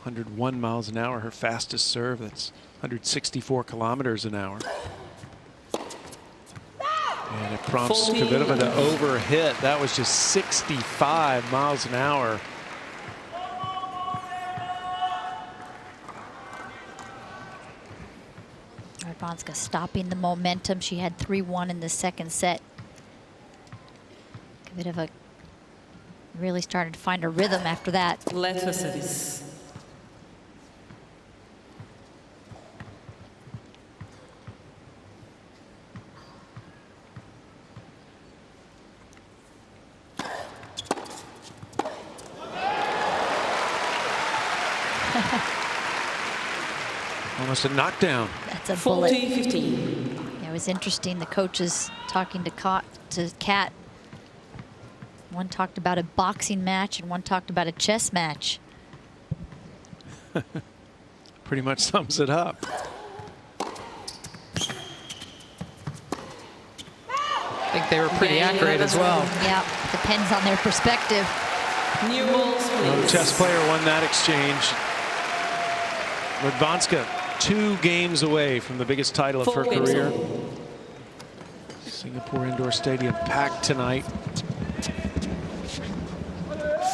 [SPEAKER 2] 101 miles an hour, her fastest serve. That's 164 kilometers an hour. And it prompts Kvitova to overhit. That was just 65 miles an hour.
[SPEAKER 4] Radwanska stopping the momentum. She had 3-1 in the second set. Kvitova really started to find a rhythm after that.
[SPEAKER 1] Left for service.
[SPEAKER 2] Almost a knockdown.
[SPEAKER 4] That's a bullet.
[SPEAKER 1] 40-15.
[SPEAKER 4] It was interesting. The coaches talking to Kat. One talked about a boxing match and one talked about a chess match.
[SPEAKER 2] Pretty much sums it up.
[SPEAKER 3] I think they were pretty accurate as well.
[SPEAKER 4] Yeah, depends on their perspective.
[SPEAKER 1] New balls,
[SPEAKER 2] Well, the
[SPEAKER 1] please.
[SPEAKER 2] chess player won that exchange. Radwanska 2 games away from the biggest title of her
[SPEAKER 1] 4 games
[SPEAKER 2] career.
[SPEAKER 1] away.
[SPEAKER 2] Singapore Indoor Stadium packed tonight.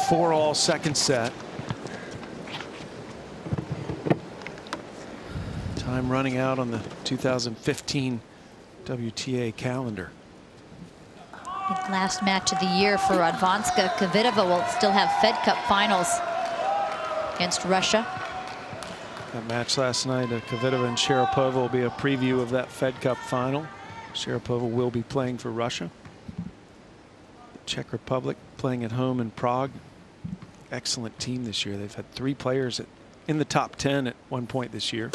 [SPEAKER 2] 4-all second set. Time running out on the 2015 WTA calendar.
[SPEAKER 4] I think last match of the year for Radwanska. Kvitova will still have Fed Cup finals against Russia.
[SPEAKER 2] That match last night, Kvitova and Sharapova will be a preview of that Fed Cup final. Sharapova will be playing for Russia. The Czech Republic playing at home in Prague. Excellent team this year. They've had 3 players in the top 10 at one point this year.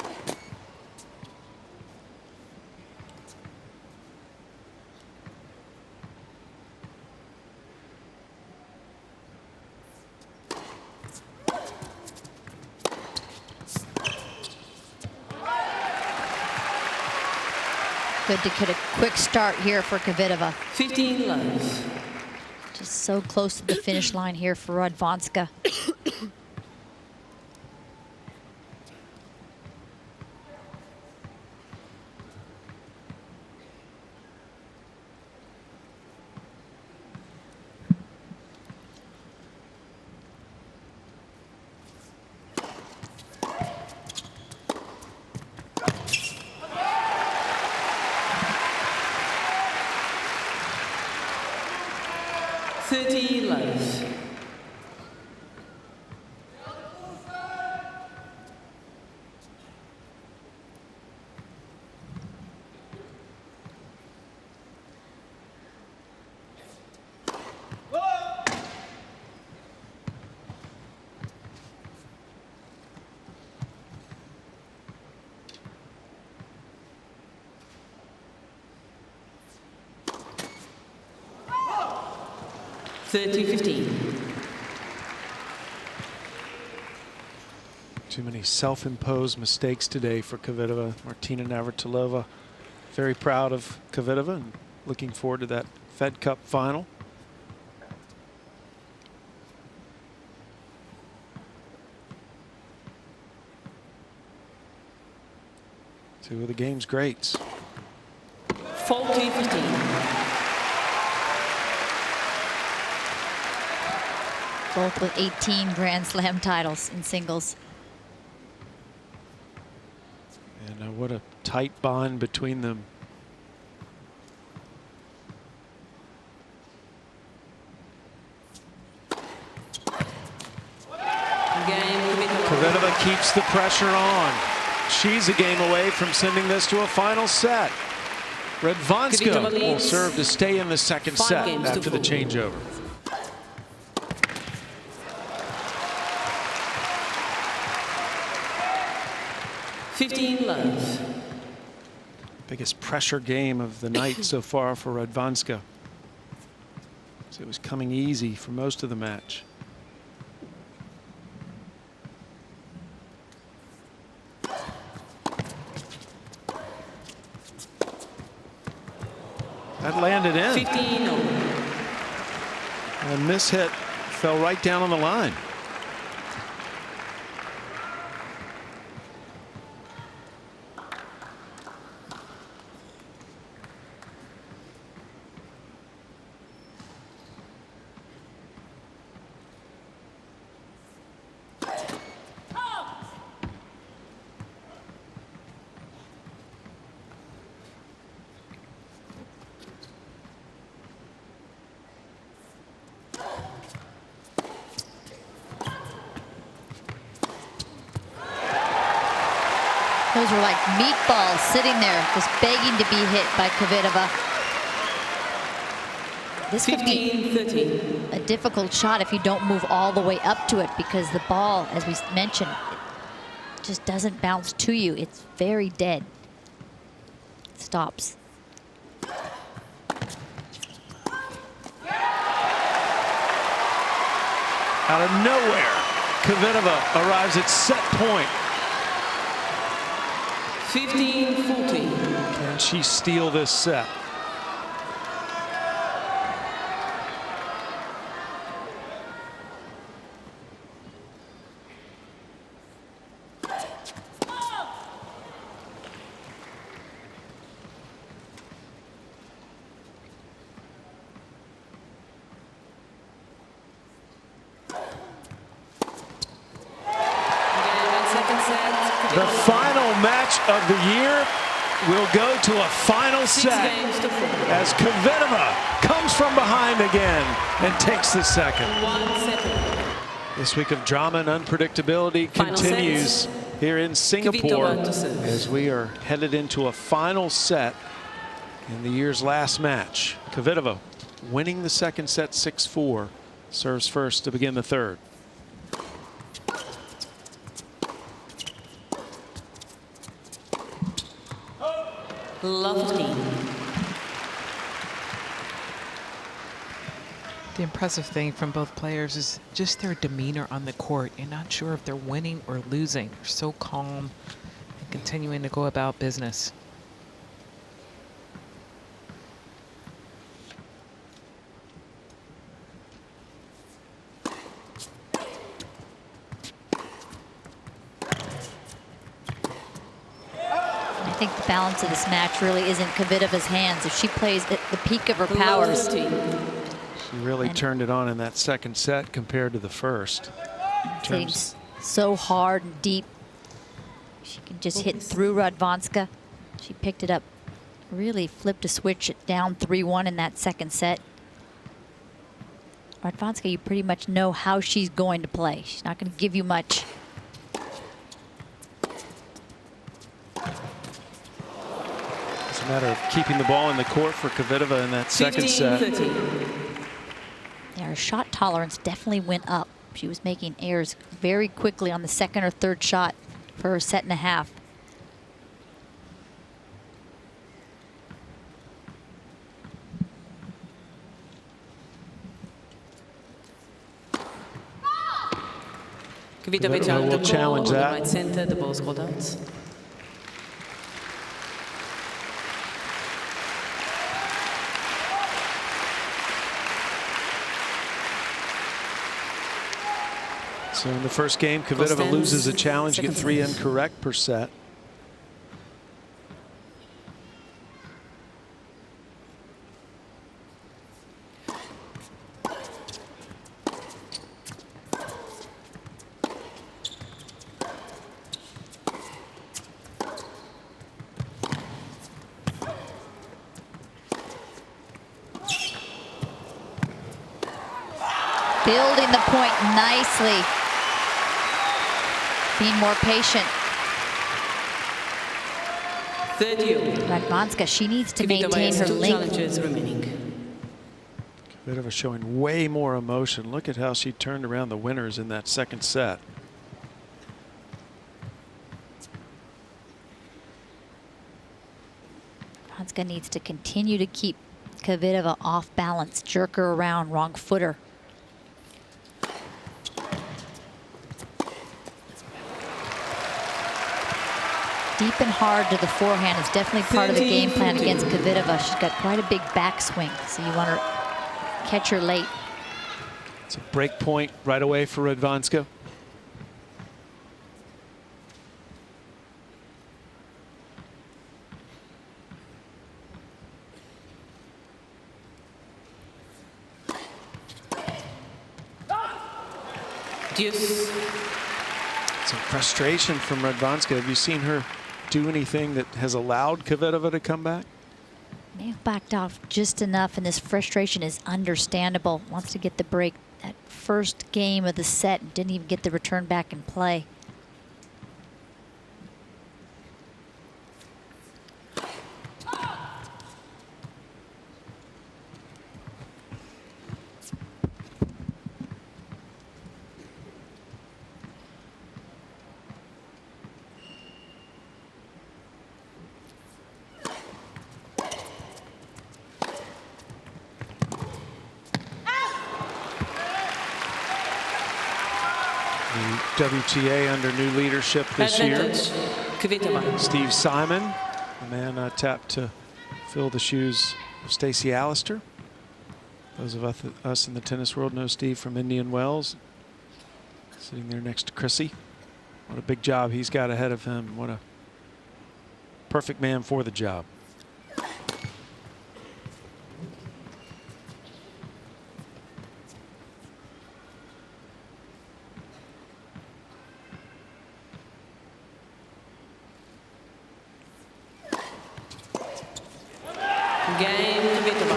[SPEAKER 4] Good to get a quick start here for Kvitova.
[SPEAKER 1] 15 love.
[SPEAKER 4] Just so close to the finish line here for Radwanska.
[SPEAKER 1] Love.
[SPEAKER 2] Too many self-imposed mistakes today for Kvitova. Martina Navratilova very proud of Kvitova and looking forward to that Fed Cup final. Two of the game's greats.
[SPEAKER 1] 40-15.
[SPEAKER 4] Both with 18 Grand Slam titles in singles.
[SPEAKER 2] And what a tight bond between them. Kvitova keeps the pressure on. She's a game away from sending this to a final set. Radwanska will serve to stay in the second set after the changeover. Biggest pressure game of the night so far for Radwanska. So it was coming easy for most of the match. That landed in.
[SPEAKER 1] 15.
[SPEAKER 2] And this hit fell right down on the line.
[SPEAKER 4] Those were like meatballs sitting there, just begging to be hit by Kvitova. This could be a difficult shot if you don't move all the way up to it, because the ball, as we mentioned, it just doesn't bounce to you. It's very dead. It stops.
[SPEAKER 2] Out of nowhere, Kvitova arrives at set point.
[SPEAKER 1] 15-14.
[SPEAKER 2] Can she steal this set? The final match of the year will go to a final set as Kvitova comes from behind again and takes the second. This week of drama and unpredictability continues here in Singapore as we are headed into a final set in the year's last match. Kvitova winning the second set 6-4, serves first to begin the third.
[SPEAKER 1] Lovely.
[SPEAKER 3] The impressive thing from both players is just their demeanor on the court. You're not sure if they're winning or losing. They're so calm and continuing to go about business.
[SPEAKER 4] I think the balance of this match really is in Kvitova's hands. If she plays at the peak of her powers.
[SPEAKER 2] She really turned it on in that second set compared to the first.
[SPEAKER 4] Hitting so hard and deep. She can just hit through Radwanska. She picked it up, really flipped a switch down 3-1 in that second set. Radwanska, you pretty much know how she's going to play. She's not going to give you much.
[SPEAKER 2] It's a matter of keeping the ball in the court for Kvitova in that second set.
[SPEAKER 4] Yeah, her shot tolerance definitely went up. She was making errors very quickly on the second or third shot for her set and a half.
[SPEAKER 1] Kvitova
[SPEAKER 2] will challenge that.
[SPEAKER 1] Right center, the ball's called out.
[SPEAKER 2] So in the first game, Kvitova loses a challenge to get 3 incorrect per set.
[SPEAKER 4] building the point nicely. Being more patient.
[SPEAKER 1] 30.
[SPEAKER 4] Radwanska, she needs to
[SPEAKER 1] Kvitova
[SPEAKER 4] maintain
[SPEAKER 1] has
[SPEAKER 4] her
[SPEAKER 1] 2
[SPEAKER 4] length.
[SPEAKER 1] challenges remaining.
[SPEAKER 2] Kvitova showing way more emotion. Look at how she turned around the winners in that second set.
[SPEAKER 4] Radwanska needs to continue to keep Kvitova off balance, jerk her around, wrong footer. Deep and hard to the forehand is definitely part of the game plan against Kvitova. She's got quite a big backswing, so you want to catch her late.
[SPEAKER 2] It's a break point right away for Radwanska.
[SPEAKER 1] Deuce.
[SPEAKER 2] Some frustration from Radwanska. Have you seen her do anything that has allowed Kvitova to come back?
[SPEAKER 4] May have backed off just enough, and this frustration is understandable. Wants to get the break. That first game of the set, didn't even get the return back in play.
[SPEAKER 2] WTA under new leadership this year.
[SPEAKER 1] Kvitova.
[SPEAKER 2] Steve Simon, the man tapped to fill the shoes of Stacey Alister. Those of us in the tennis world know Steve from Indian Wells, sitting there next to Chrissy. What a big job he's got ahead of him. What a perfect man for the job.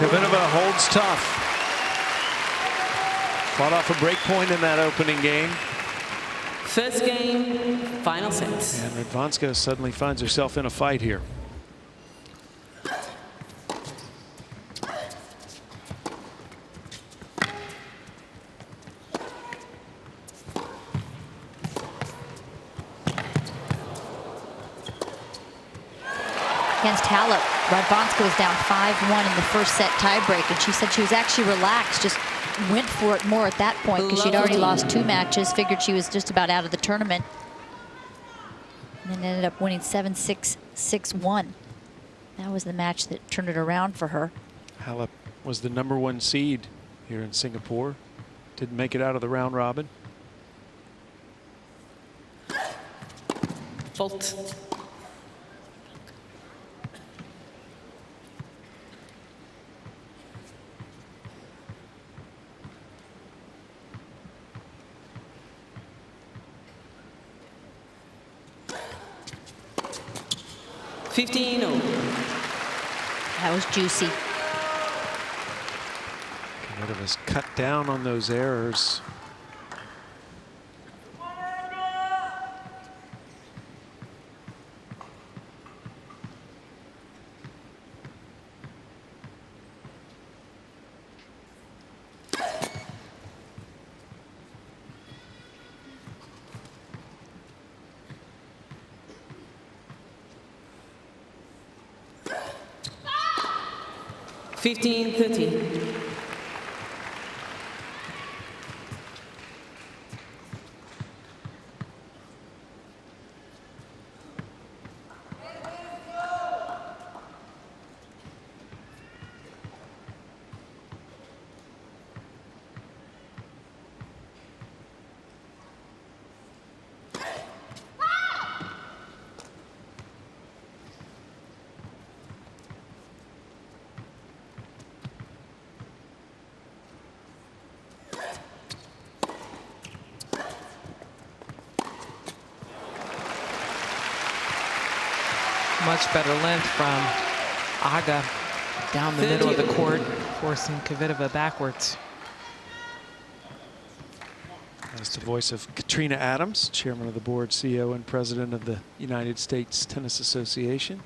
[SPEAKER 2] Kvitova holds tough. Fought off a break point in that opening game.
[SPEAKER 1] First game, final set.
[SPEAKER 2] And Radwanska suddenly finds herself in a fight here.
[SPEAKER 4] Against Halep, Radwanska was down 5-1 in the first set tiebreak, and she said she was actually relaxed, just went for it more at that point because she'd already lost 2 matches, figured she was just about out of the tournament, and then ended up winning 7-6, 6-1. That was the match that turned it around for her.
[SPEAKER 2] Halep was the #1 seed here in Singapore. Didn't make it out of the round robin.
[SPEAKER 1] Fault.
[SPEAKER 4] That was juicy.
[SPEAKER 2] Kvitova's cut down on those errors.
[SPEAKER 3] Much better length from Aga down the middle of the court, forcing Kvitova backwards.
[SPEAKER 2] That's the voice of Katrina Adams, chairman of the board, CEO, and president of the United States Tennis Association.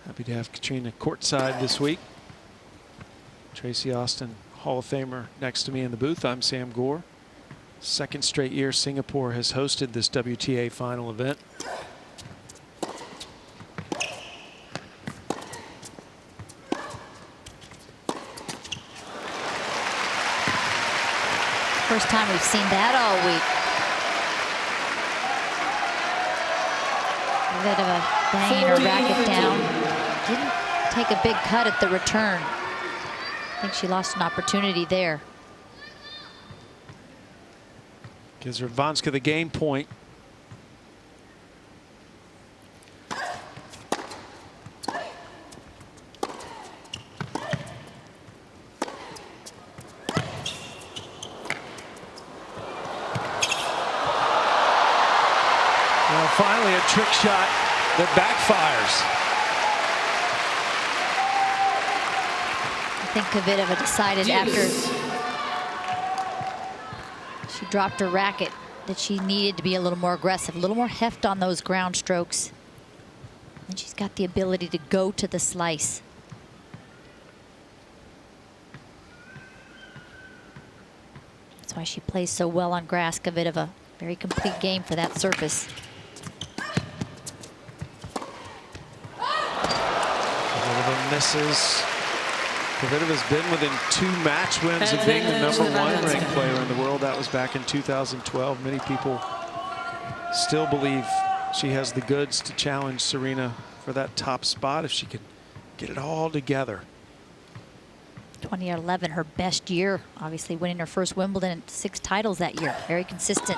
[SPEAKER 2] Happy to have Katrina courtside this week. Tracy Austin, Hall of Famer, next to me in the booth. I'm Sam Gore. Second straight year Singapore has hosted this WTA final event.
[SPEAKER 4] First time we've seen that all week. A bit of a banging her racket down. Didn't take a big cut at the return. I think she lost an opportunity there.
[SPEAKER 2] Gives Radwanska the game point. Well, finally a trick shot that backfires.
[SPEAKER 4] I think Kvitova decided after she dropped her racket that she needed to be a little more aggressive, a little more heft on those ground strokes. And she's got the ability to go to the slice. That's why she plays so well on grass. Kvitova, very complete game for that surface.
[SPEAKER 2] Kvitova misses. Kvitova's been within 2 match wins of being the #1 ranked player in the world. That was back in 2012. Many people still believe she has the goods to challenge Serena for that top spot if she could get it all together.
[SPEAKER 4] 2011, her best year, obviously winning her first Wimbledon and 6 titles that year. Very consistent.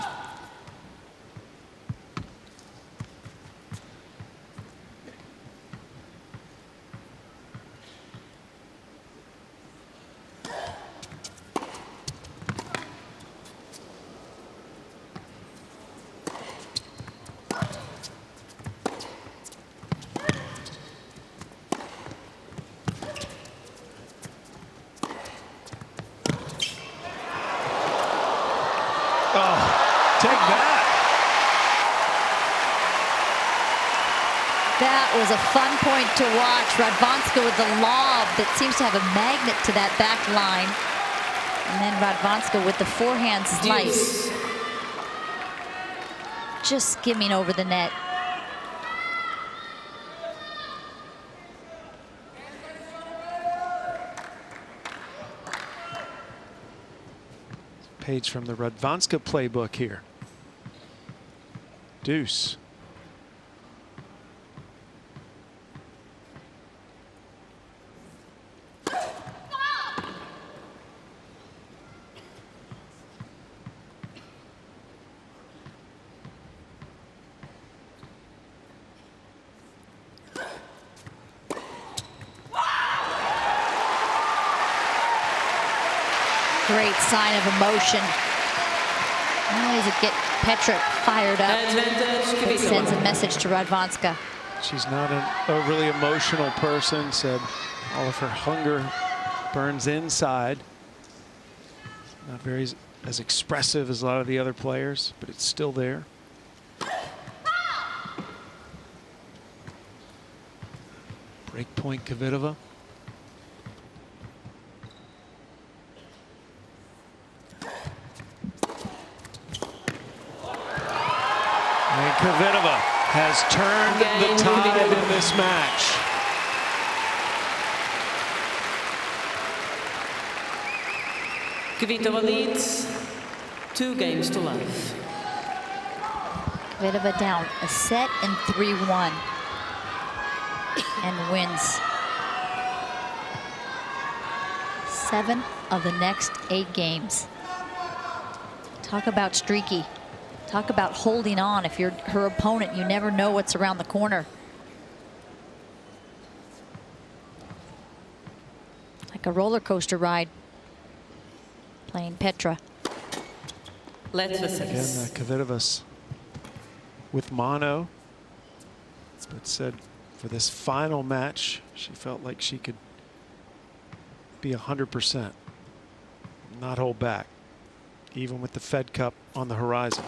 [SPEAKER 4] That was a fun point to watch. Radwanska with the lob that seems to have a magnet to that back line. And then Radwanska with the forehand slice. Just skimming over the net.
[SPEAKER 2] Page from the Radwanska playbook here. Deuce.
[SPEAKER 4] Great sign of emotion. Not only does it get Petra fired up, it sends a message to Radwanska.
[SPEAKER 2] She's not an overly emotional person, said all of her hunger burns inside. Not very as expressive as a lot of the other players, but it's still there. Break point Kvitova. And Kvitova has turned the tide in this match.
[SPEAKER 1] Kvitova leads 2 games to love.
[SPEAKER 4] Kvitova down a set in 3-1 and wins 7 of the next 8 games. Talk about streaky. Talk about holding on. If you're her opponent, you never know what's around the corner. Like a roller coaster ride. Playing Petra.
[SPEAKER 1] Let's
[SPEAKER 2] Again, Kvitova's with mono. But said for this final match, she felt like she could be 100%, not hold back. even with the Fed Cup on the horizon.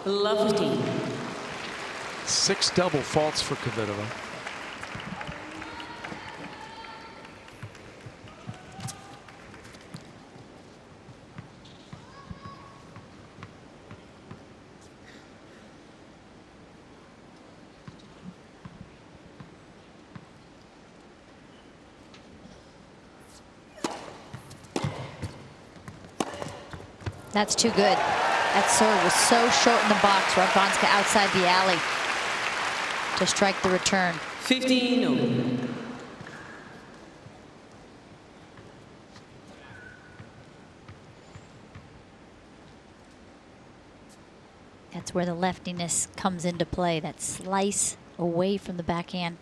[SPEAKER 1] Love 15.
[SPEAKER 2] 6 double faults for Kvitova.
[SPEAKER 4] That's too good. That serve was so short in the box. Radwanska outside the alley to strike the return.
[SPEAKER 1] 15-0.
[SPEAKER 4] That's where the leftiness comes into play. That slice away from the backhand.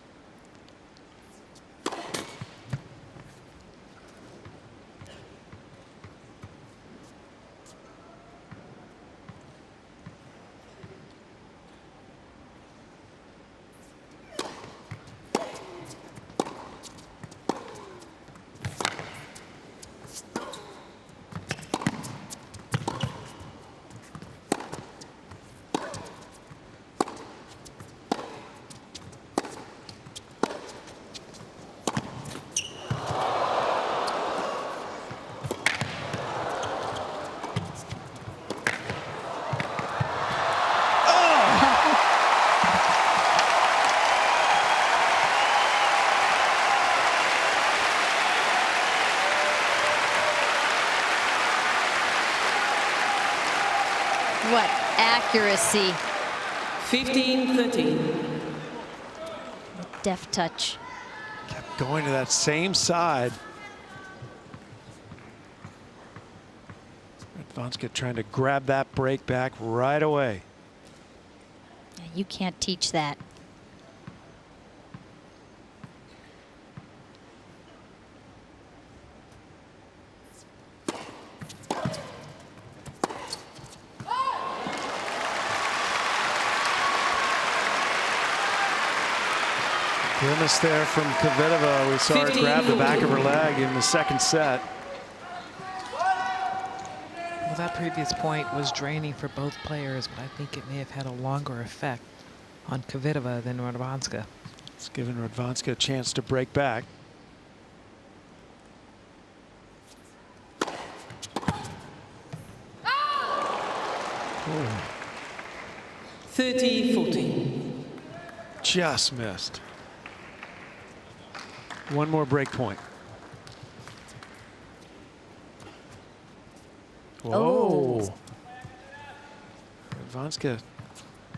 [SPEAKER 4] What accuracy.
[SPEAKER 1] 15-13.
[SPEAKER 4] Deft touch.
[SPEAKER 2] Kept going to that same side. Radwanska trying to grab that break back right away.
[SPEAKER 4] Yeah, you can't teach that.
[SPEAKER 2] Grimace there from Kvitova. We saw her grab the back of her leg in the second set.
[SPEAKER 3] Well, that previous point was draining for both players, but I think it may have had a longer effect on Kvitova than Radwanska.
[SPEAKER 2] It's given Radwanska a chance to break back. Oh.
[SPEAKER 1] 30-14.
[SPEAKER 2] Just missed. One more break point. Whoa.
[SPEAKER 4] Oh.
[SPEAKER 2] Radwanska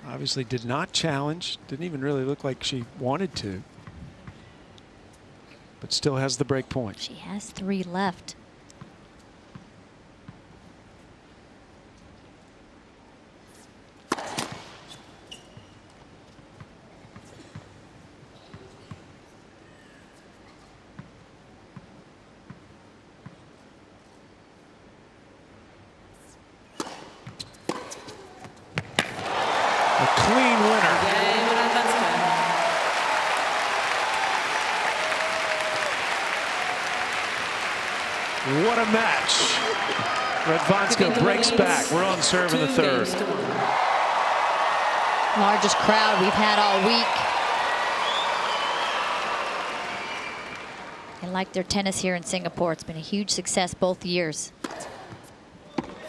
[SPEAKER 2] obviously did not challenge. Didn't even really look like she wanted to. But still has the break point.
[SPEAKER 4] She has 3 left.
[SPEAKER 2] Clean winner.
[SPEAKER 1] Game Radwanska.
[SPEAKER 2] What a match. Radwanska breaks back. We're on serve in the third.
[SPEAKER 4] Largest crowd we've had all week. I like their tennis here in Singapore. It's been a huge success both years.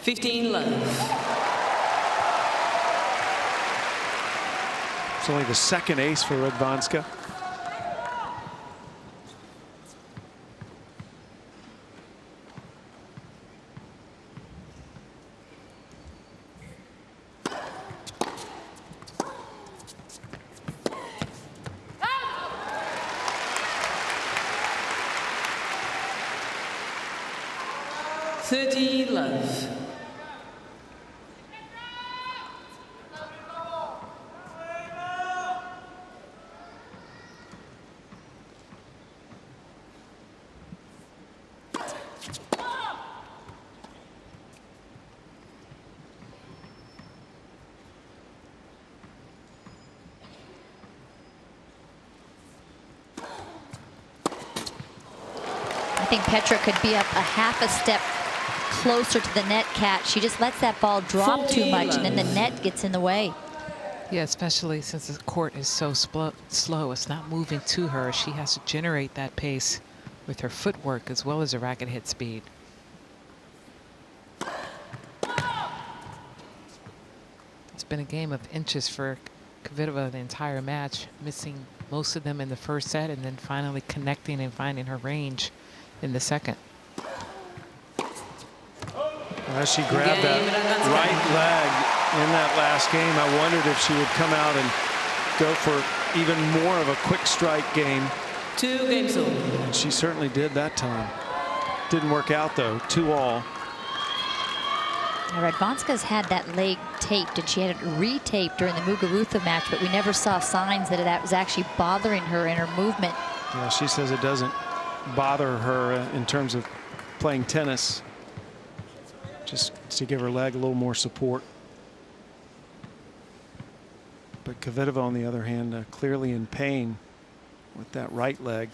[SPEAKER 1] 15-love.
[SPEAKER 2] It's only the second ace for Radwanska.
[SPEAKER 1] Love.
[SPEAKER 4] I think Petra could be up a half a step closer to the net, Kat. She just lets that ball drop too much, and then the net gets in the way.
[SPEAKER 3] Yeah, especially since the court is so slow. It's not moving to her. She has to generate that pace with her footwork as well as her racket hit speed. It's been a game of inches for Kvitova the entire match, missing most of them in the first set and then finally connecting and finding her range in the second.
[SPEAKER 2] As she grabbed that right leg in that last game, I wondered if she would come out and go for even more of a quick strike game.
[SPEAKER 1] 2 games all.
[SPEAKER 2] And she certainly did that time. Didn't work out though, 2-all.
[SPEAKER 4] Radwanska's had that leg taped, and she had it retaped during the Muguruza match, but we never saw signs that that was actually bothering her in her movement.
[SPEAKER 2] Yeah, she says it doesn't bother her in terms of playing tennis. Just to give her leg a little more support. But Kvitova, on the other hand, clearly in pain with that right leg.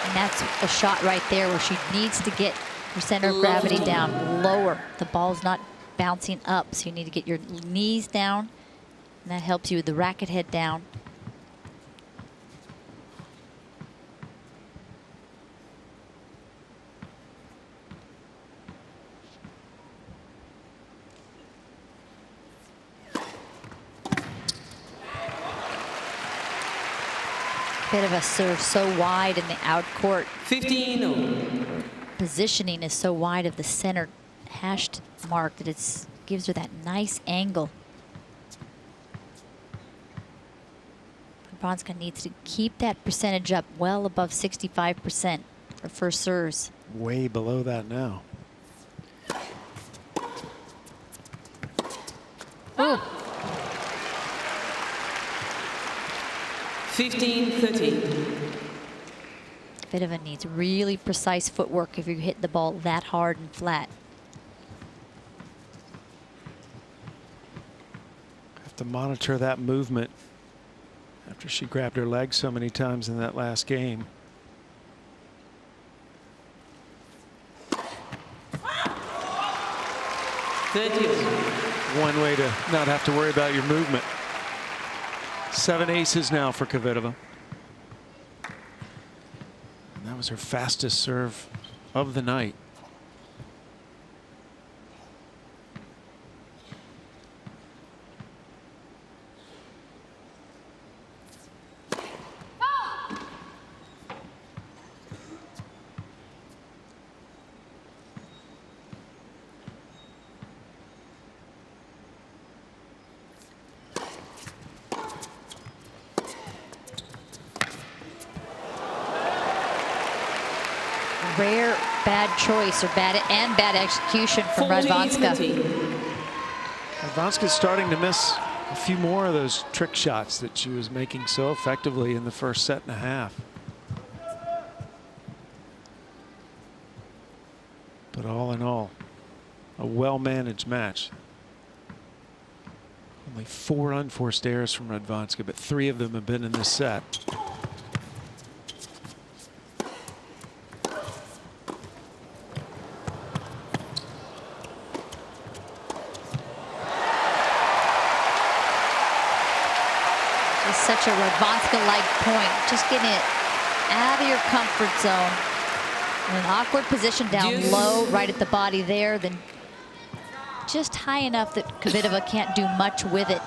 [SPEAKER 4] And that's a shot right there where she needs to get her center of gravity down lower. The ball's not bouncing up, so you need to get your knees down, and that helps you with the racket head down. Bit of a serve so wide in the out court.
[SPEAKER 1] 15-all.
[SPEAKER 4] Positioning is so wide of the center hashed mark that it gives her that nice angle. Radwanska needs to keep that percentage up well above 65% for first serves.
[SPEAKER 2] Way below that now.
[SPEAKER 4] Ooh.
[SPEAKER 1] 15-13.
[SPEAKER 4] Kvitova needs really precise footwork if you hit the ball that hard and flat.
[SPEAKER 2] Have to monitor that movement after she grabbed her leg so many times in that last game. One way to not have to worry about your movement. 7 aces now for Kvitova. And that was her fastest serve of the night.
[SPEAKER 4] Rare bad choice or bad execution from Radwanska.
[SPEAKER 2] Radwanska's starting to miss a few more of those trick shots that she was making so effectively in the first set and a half. But all in all, a well-managed match. Only 4 unforced errors from Radwanska, but 3 of them have been in this set.
[SPEAKER 4] Such a Radwanska-like point, just getting it out of your comfort zone. In an awkward position down low, right at the body there, then just high enough that Kvitova can't do much with it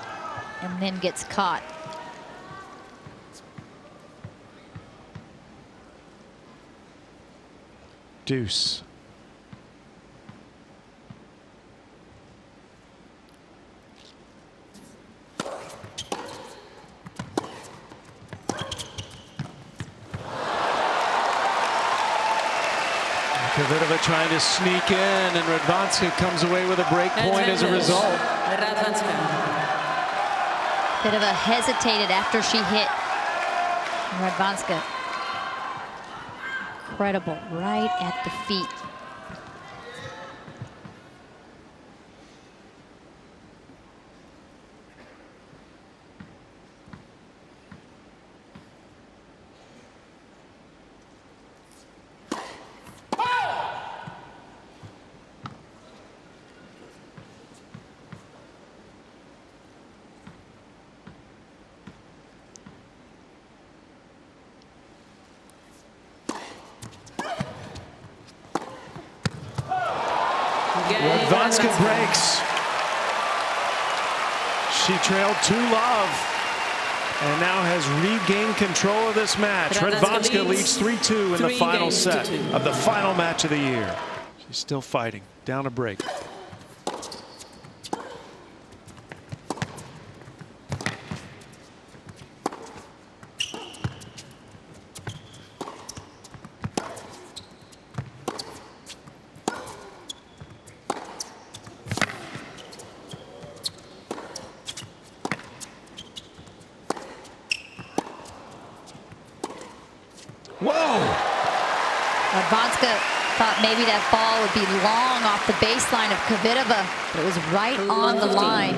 [SPEAKER 4] and then gets caught.
[SPEAKER 2] Deuce. Kvitova trying to sneak in, and Radwanska comes away with a break point as a result.
[SPEAKER 4] Kvitova hesitated after she hit Radwanska. Incredible, right at the feet.
[SPEAKER 2] Radwanska breaks. She trailed 2-love and now has regained control of this match. Radwanska leads 3-2 in the final set of the final match of the year. She's still fighting. Down a break. Whoa!
[SPEAKER 4] Radwanska thought maybe that ball would be long off the baseline of Kvitova, but it was right on the line.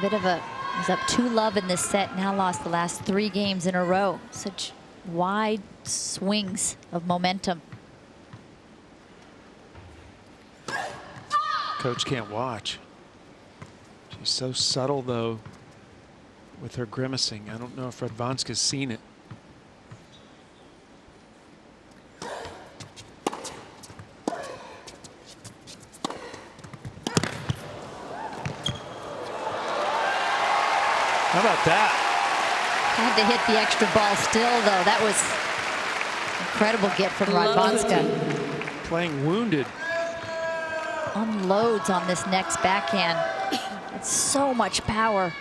[SPEAKER 4] Kvitova is up 2-love in this set, now lost the last 3 games in a row. Such wide swings of momentum.
[SPEAKER 2] Coach can't watch. She's so subtle, though, with her grimacing. I don't know if Radwanska's seen it. How about that?
[SPEAKER 4] Had to hit the extra ball still, though. That was incredible get from Radwanska.
[SPEAKER 2] Playing wounded.
[SPEAKER 4] Unloads on this next backhand. It's so much power.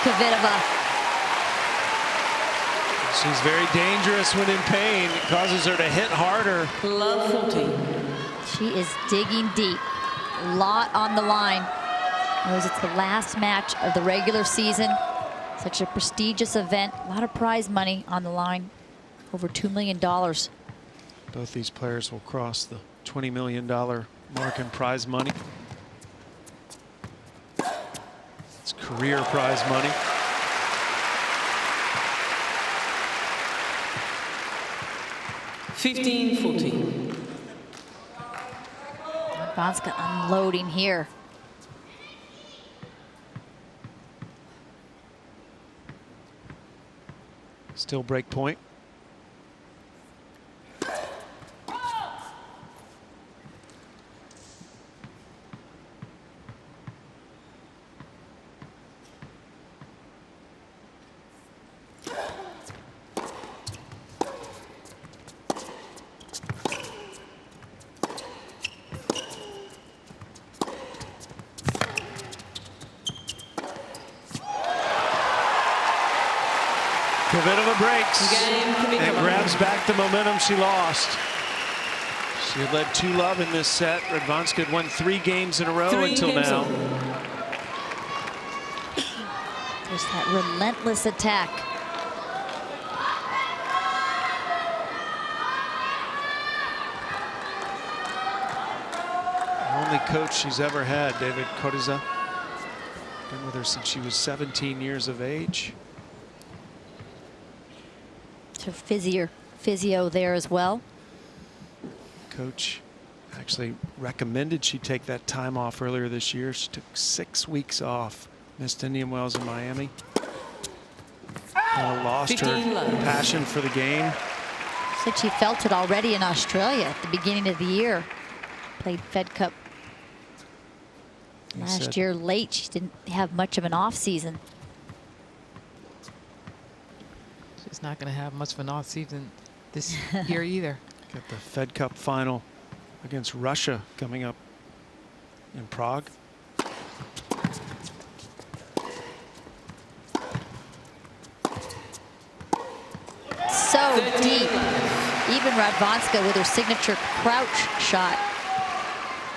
[SPEAKER 4] Kvitova.
[SPEAKER 2] She's very dangerous when in pain. It causes her to hit harder.
[SPEAKER 1] Love 14.
[SPEAKER 4] She is digging deep. A lot on the line. Knows it's the last match of the regular season. Such a prestigious event. A lot of prize money on the line. Over $2 million.
[SPEAKER 2] Both these players will cross the $20 million mark in prize money. It's career prize money.
[SPEAKER 1] (15-14).
[SPEAKER 4] Radwanska unloading here.
[SPEAKER 2] Still break point. Kvitova breaks and grabs back the momentum she lost. She had led 2-love in this set. Radwanska had won 3 games in a row until now.
[SPEAKER 4] There's that relentless attack.
[SPEAKER 2] The only coach she's ever had, David Kodiza. Been with her since she was 17 years of age.
[SPEAKER 4] Her physio there as well.
[SPEAKER 2] Coach actually recommended she take that time off earlier this year. She took 6 weeks off. Missed Indian Wells in Miami. Kind of lost her passion for the game.
[SPEAKER 4] Said she felt it already in Australia at the beginning of the year. Played Fed Cup last year late. She didn't have much of an off season.
[SPEAKER 3] She's not going to have much of an off season this year either.
[SPEAKER 2] Got the Fed Cup final against Russia coming up in Prague.
[SPEAKER 4] So deep. Even Radwanska with her signature crouch shot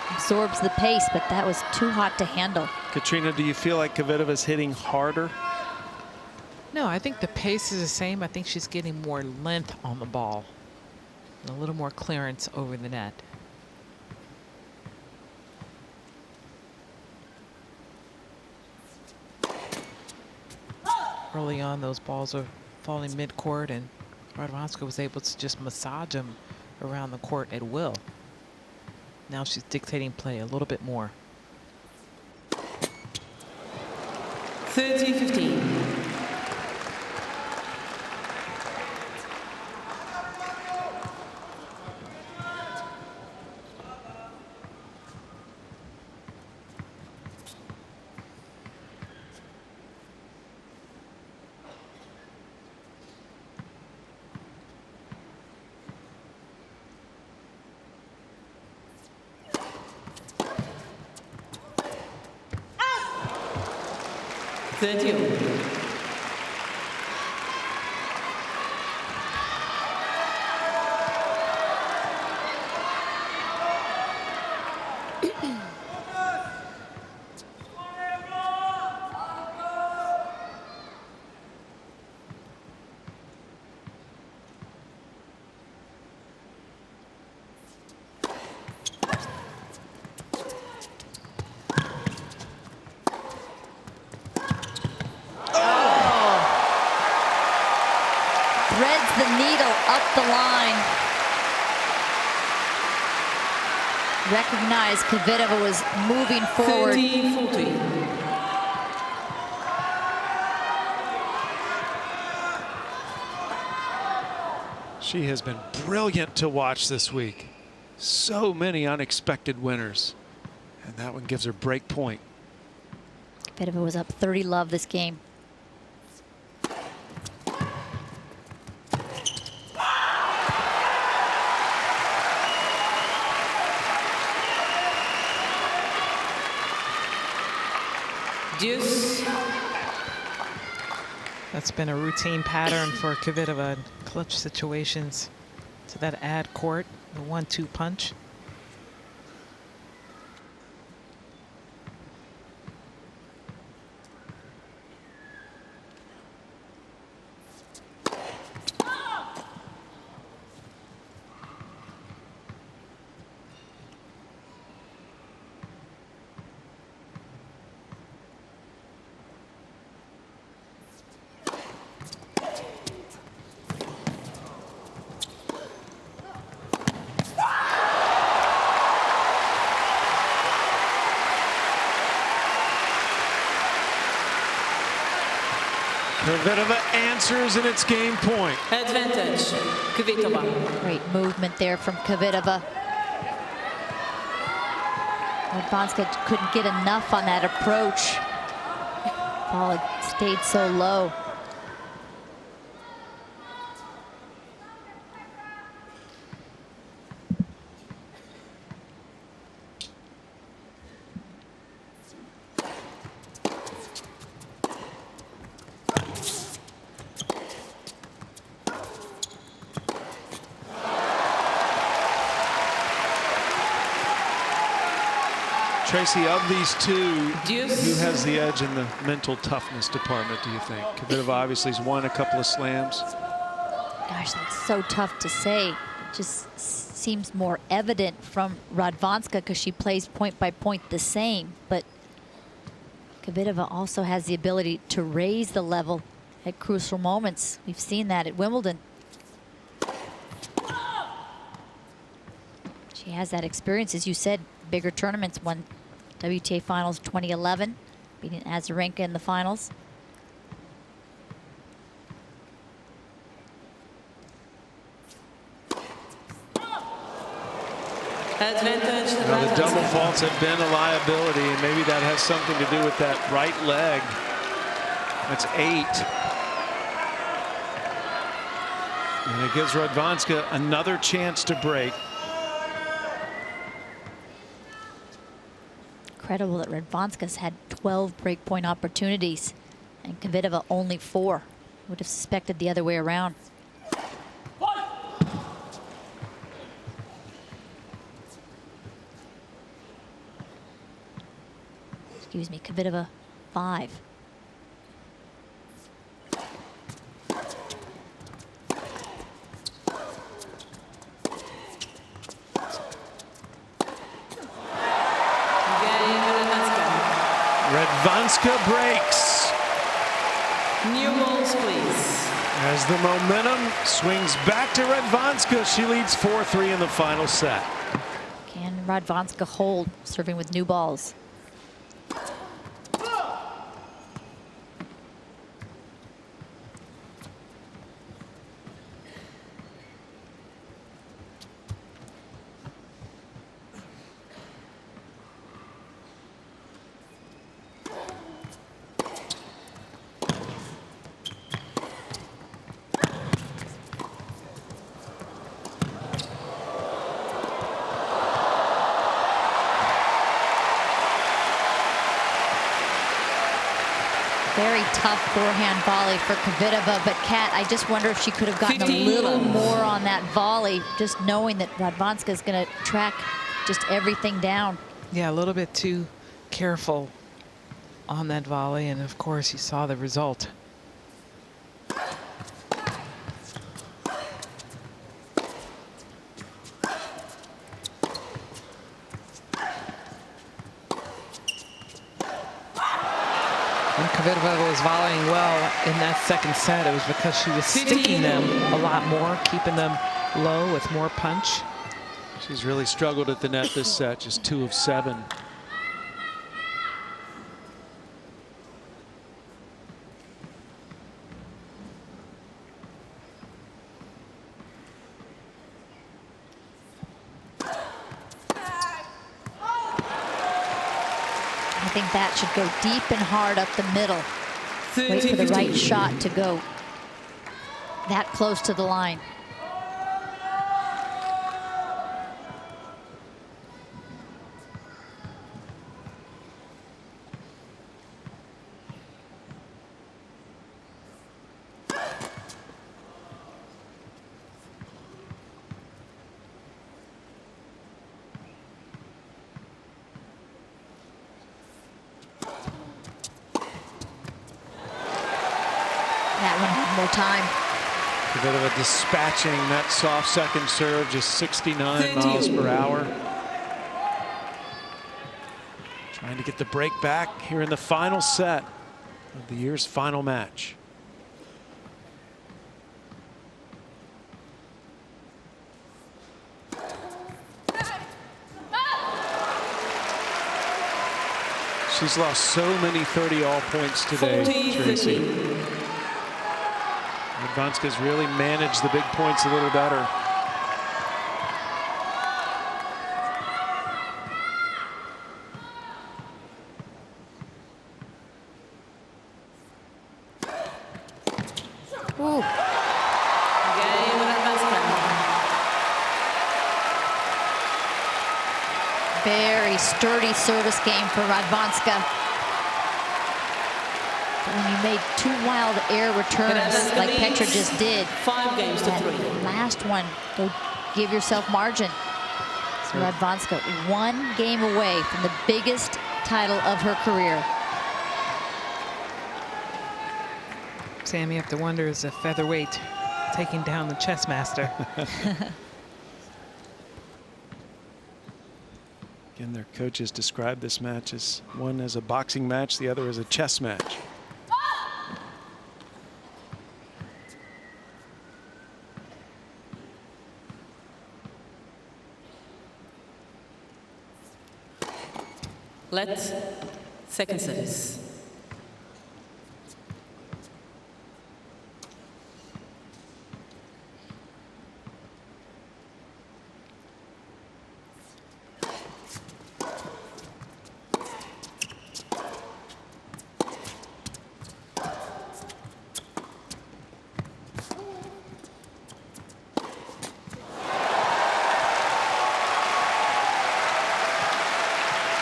[SPEAKER 4] absorbs the pace, but that was too hot to handle.
[SPEAKER 2] Katrina, do you feel like Kvitova's hitting harder
[SPEAKER 3] No, I think the pace is the same. I think she's getting more length on the ball. And a little more clearance over the net. Early on, those balls are falling mid-court, and Radwanska was able to just massage them around the court at will. Now she's dictating play a little bit more.
[SPEAKER 1] 30-15.
[SPEAKER 4] Threads the needle up the line. Recognized Kvitova was moving forward.
[SPEAKER 1] 30-40.
[SPEAKER 2] She has been brilliant to watch this week. So many unexpected winners. And that one gives her break point.
[SPEAKER 4] Kvitova was up 30-love this game.
[SPEAKER 1] Deuce.
[SPEAKER 3] That's been a routine pattern for Kvitova in clutch situations. To that ad court, the 1-2 punch.
[SPEAKER 2] Kvitova answers, and it's game point.
[SPEAKER 1] Advantage. Kvitova.
[SPEAKER 4] Great movement there from Kvitova. Radwanska couldn't get enough on that approach. Ball had stayed so low.
[SPEAKER 2] Tracy, of these two,
[SPEAKER 1] Deuce.
[SPEAKER 2] who has the edge in the mental toughness department, do you think? Kvitova obviously has won a couple of slams.
[SPEAKER 4] Gosh, that's so tough to say. It just seems more evident from Radwanska because she plays point by point the same. But Kvitova also has the ability to raise the level at crucial moments. We've seen that at Wimbledon. She has that experience, as you said, bigger tournaments. Won WTA Finals 2011, beating Azarenka in the finals.
[SPEAKER 1] Advantage.
[SPEAKER 2] Now, the double faults have been a liability, and maybe that has something to do with that right leg. That's 8. And it gives Radwanska another chance to break.
[SPEAKER 4] Incredible that Radwanska's had 12 breakpoint opportunities and Kvitova only 4. Would have suspected the other way around. Excuse me, Kvitova 5.
[SPEAKER 2] Radwanska breaks.
[SPEAKER 1] New balls, please.
[SPEAKER 2] As the momentum swings back to Radwanska, she leads 4-3 in the final set.
[SPEAKER 4] Can Radwanska hold, serving with new balls? Very tough forehand volley for Kvitova, but Kat, I just wonder if she could have gotten a little more on that volley, just knowing that Radwanska is going to track just everything down.
[SPEAKER 3] Yeah, a little bit too careful on that volley, and of course you saw the result. When Kvitova was volleying well in that second set, it was because she was sticking them a lot more, keeping them low with more punch.
[SPEAKER 2] She's really struggled at the net this set, just 2 of 7.
[SPEAKER 4] I think that should go deep and hard up the middle. Wait for the right shot to go that close to the line. That one had more time.
[SPEAKER 2] Kvitova dispatching that soft second serve, just 69 miles per hour. Trying to get the break back here in the final set of the year's final match. She's lost so many 30-all points today, Tracy. Radwanska's really managed the big points a little better.
[SPEAKER 4] Ooh.
[SPEAKER 1] Game Radwanska.
[SPEAKER 4] Very sturdy service game for Radwanska. When you made 2 wild air returns
[SPEAKER 1] Radwanska
[SPEAKER 4] like
[SPEAKER 1] leads
[SPEAKER 4] Petra just did,
[SPEAKER 1] 5 games to
[SPEAKER 4] that
[SPEAKER 1] 3.
[SPEAKER 4] last one, go give yourself margin. So Radwanska 1 game away from the biggest title of her career.
[SPEAKER 3] Sam, you have to wonder, is a featherweight taking down the chess master?
[SPEAKER 2] Again, their coaches describe this match as one as a boxing match, the other as a chess match.
[SPEAKER 1] Let's second service.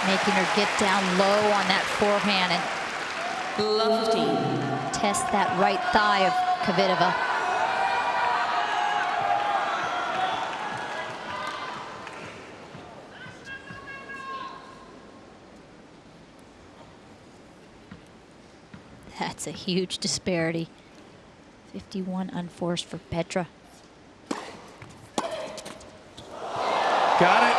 [SPEAKER 4] Making her get down low on that forehand and
[SPEAKER 1] Love 15.
[SPEAKER 4] test that right thigh of Kvitova. That's a huge disparity. 51 unforced for Petra.
[SPEAKER 2] Got it.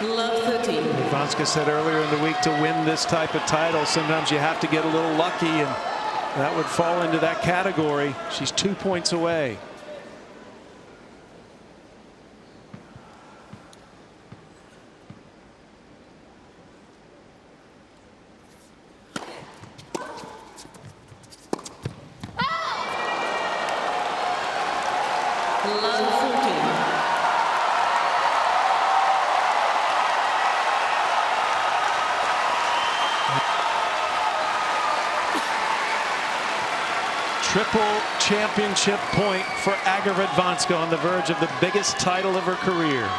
[SPEAKER 1] Love 13.
[SPEAKER 2] Radwanska said earlier in the week to win this type of title, sometimes you have to get a little lucky, and that would fall into that category. She's 2 points away.
[SPEAKER 1] Love 14.
[SPEAKER 2] Triple championship point for Agnieszka Radwanska on the verge of the biggest title of her career.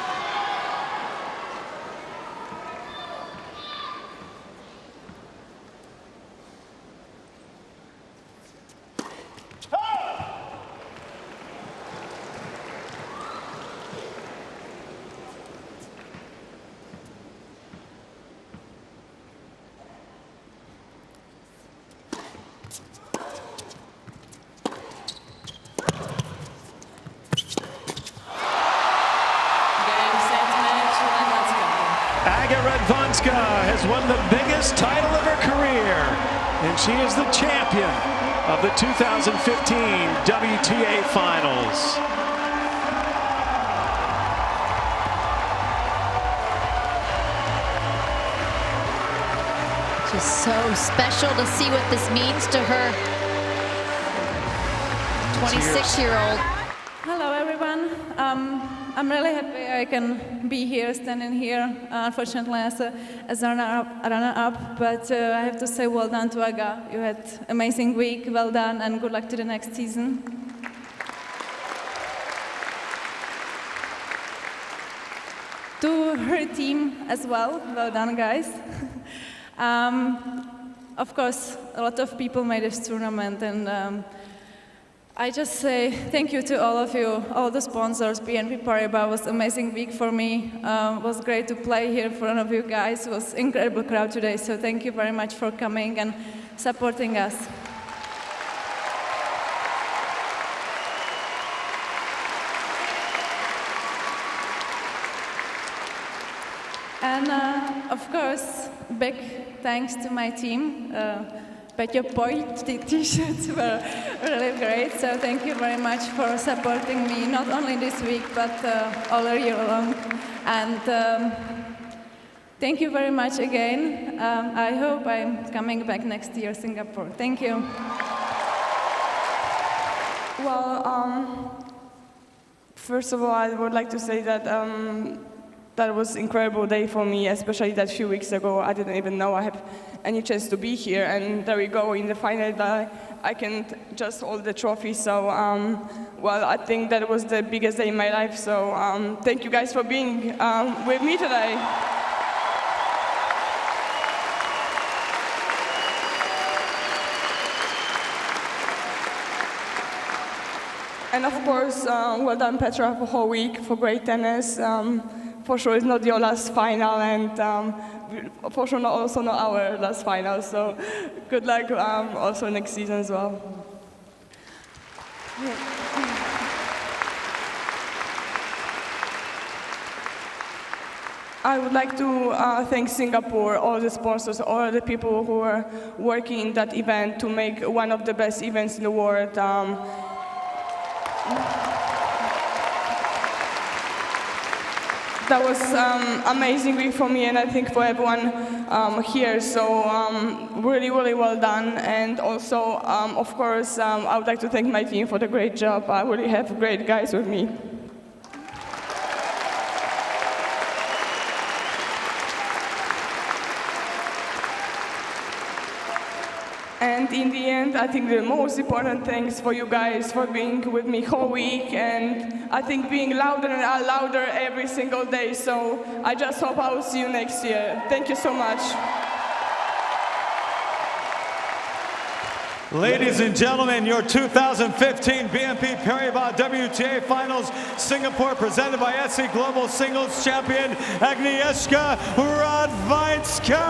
[SPEAKER 2] Agnieszka Radwanska has won the biggest title of her career, and she is the champion of the 2015 WTA Finals.
[SPEAKER 4] Just so special to see what this means to her 26-year-old.
[SPEAKER 6] Hello, everyone. I'm really happy I can be here, standing here, unfortunately as a runner-up, but I have to say well done to Aga. You had an amazing week, well done, and good luck to the next season. To her team as well, well done, guys. Of course, a lot of people made this tournament, and I just say thank you to all of you, all the sponsors. BNP Paribas was an amazing week for me. It was great to play here in front of you guys. It was an incredible crowd today, so thank you very much for coming and supporting us. And of course, big thanks to my team. Petra Kvitova, the t-shirts were really great, so thank you very much for supporting me, not only this week, but all year long. And thank you very much again. I hope I'm coming back next year, Singapore. Thank you.
[SPEAKER 7] Well, first of all, I would like to say that that was an incredible day for me, especially that few weeks ago I didn't even know I had any chance to be here, and there we go in the final day. I can just hold the trophy, so well, I think that was the biggest day in my life, so thank you guys for being with me today. And of course, well done Petra for the whole week, for great tennis. For sure it's not your last final, and for sure also not our last final, so good luck also next season as well. I would like to thank Singapore, all the sponsors, all the people who are working in that event to make one of the best events in the world. That was amazing week for me, and I think for everyone here. So really, really well done. And also, of course, I would like to thank my team for the great job. I really have great guys with me. And in the end, I think the most important things for you guys for being with me whole week, and I think being louder and louder every single day. So I just hope I will see you next year. Thank you so much.
[SPEAKER 8] Ladies and gentlemen, your 2015 BNP Paribas WTA Finals Singapore, presented by SC Global Singles Champion Agnieszka Radwanska.